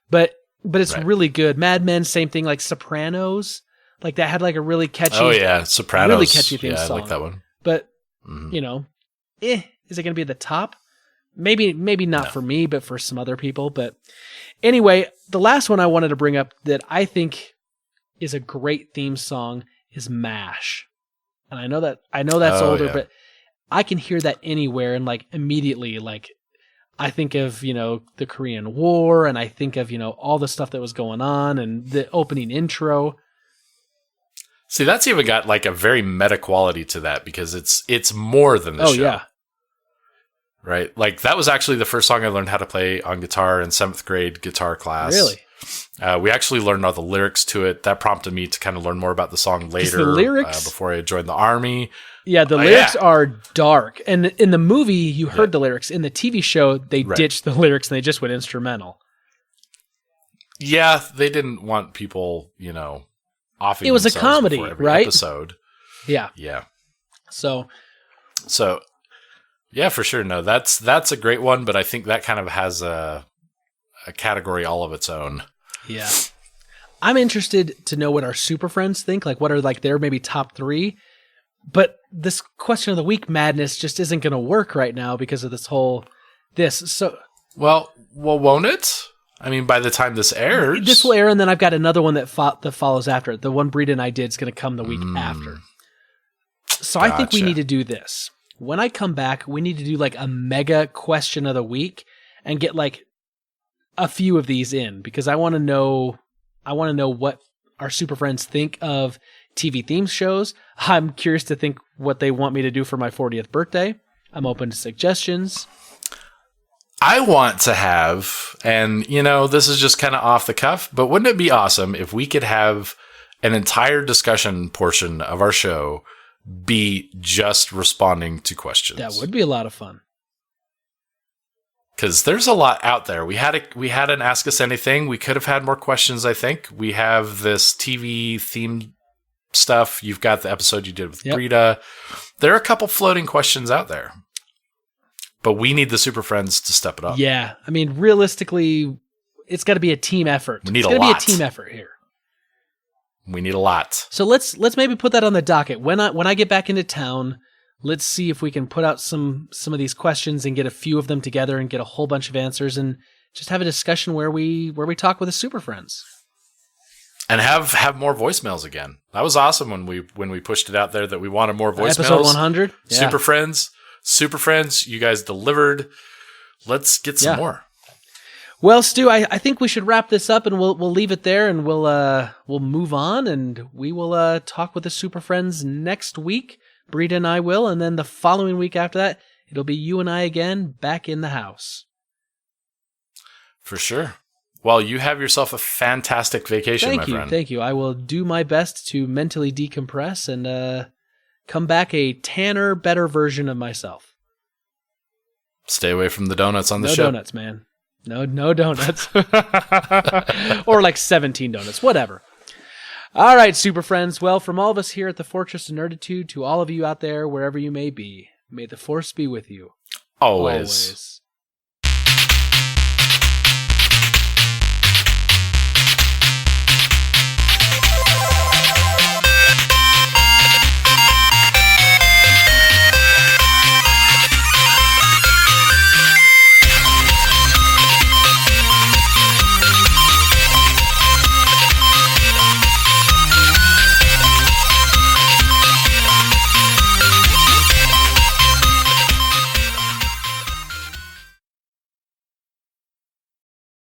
Speaker 1: But it's really good. Mad Men, same thing. Like Sopranos, like that had like a really catchy.
Speaker 2: Oh yeah, Sopranos,
Speaker 1: really catchy theme song.
Speaker 2: I like that one.
Speaker 1: But you know, is it going to be at the top? Maybe not for me, but for some other people. But anyway, the last one I wanted to bring up that I think is a great theme song is MASH, and I know that's older, but I can hear that anywhere and like immediately like. I think of, you know, the Korean War, and I think of, you know, all the stuff that was going on and the opening intro.
Speaker 2: See, that's even got like a very meta quality to that because it's more than the show. Oh, yeah. Right? Like that was actually the first song I learned how to play on guitar in 7th grade guitar class.
Speaker 1: Really?
Speaker 2: We actually learned all the lyrics to it. That prompted me to kind of learn more about the song later.
Speaker 1: The lyrics?
Speaker 2: Before I joined the army.
Speaker 1: Yeah, the lyrics are dark. And in the movie, you heard the lyrics. In the TV show, they ditched the lyrics and they just went instrumental.
Speaker 2: Yeah, they didn't want people, you know, offing.
Speaker 1: It was a comedy, right?
Speaker 2: Episode.
Speaker 1: Yeah.
Speaker 2: Yeah.
Speaker 1: So,
Speaker 2: yeah, for sure. No, that's a great one, but I think that kind of has a category all of its own.
Speaker 1: Yeah. I'm interested to know what our super friends think. Like, what are like their maybe top 3? But this question of the week madness just isn't going to work right now because of this. So,
Speaker 2: well, won't it? I mean, by the time this airs,
Speaker 1: this will air, and then I've got another one that follows after it. The one Breed and I did is going to come the week after. So I think we need to do this. When I come back, we need to do like a mega question of the week and get like a few of these in because I want to know what our super friends think of TV theme shows. I'm curious to think what they want me to do for my 40th birthday. I'm open to suggestions.
Speaker 2: I want to have, and this is just kind of off the cuff, but wouldn't it be awesome if we could have an entire discussion portion of our show be just responding to questions?
Speaker 1: That would be a lot of fun.
Speaker 2: Because there's a lot out there. We had an Ask Us Anything. We could have had more questions, I think. We have this TV themed stuff. You've got the episode you did with Brita. There are a couple floating questions out there. But we need the Super Friends to step it up.
Speaker 1: Yeah. I mean, realistically, it's got to be a team effort.
Speaker 2: We need
Speaker 1: it's
Speaker 2: a lot.
Speaker 1: It's got to be a team effort here.
Speaker 2: We need a lot.
Speaker 1: So let's maybe put that on the docket. When I get back into town, let's see if we can put out some of these questions and get a few of them together and get a whole bunch of answers and just have a discussion where we talk with the Super Friends.
Speaker 2: And have more voicemails again. That was awesome when we pushed it out there that we wanted more voicemails.
Speaker 1: Episode 100. Yeah.
Speaker 2: Super Friends, you guys delivered. Let's get some more.
Speaker 1: Well, Stu, I think we should wrap this up and we'll leave it there and we'll move on and we will talk with the Super Friends next week. Brita and I will, and then the following week after that, it'll be you and I again back in the house.
Speaker 2: For sure. Well, you have yourself a fantastic vacation, my friend.
Speaker 1: Thank you. I will do my best to mentally decompress and come back a tanner, better version of myself.
Speaker 2: Stay away from the donuts on the ship.
Speaker 1: No donuts, man. No donuts. Or like 17 donuts, whatever. All right, Super Friends. Well, from all of us here at the Fortress of Nerditude to all of you out there, wherever you may be, may the Force be with you.
Speaker 2: Always.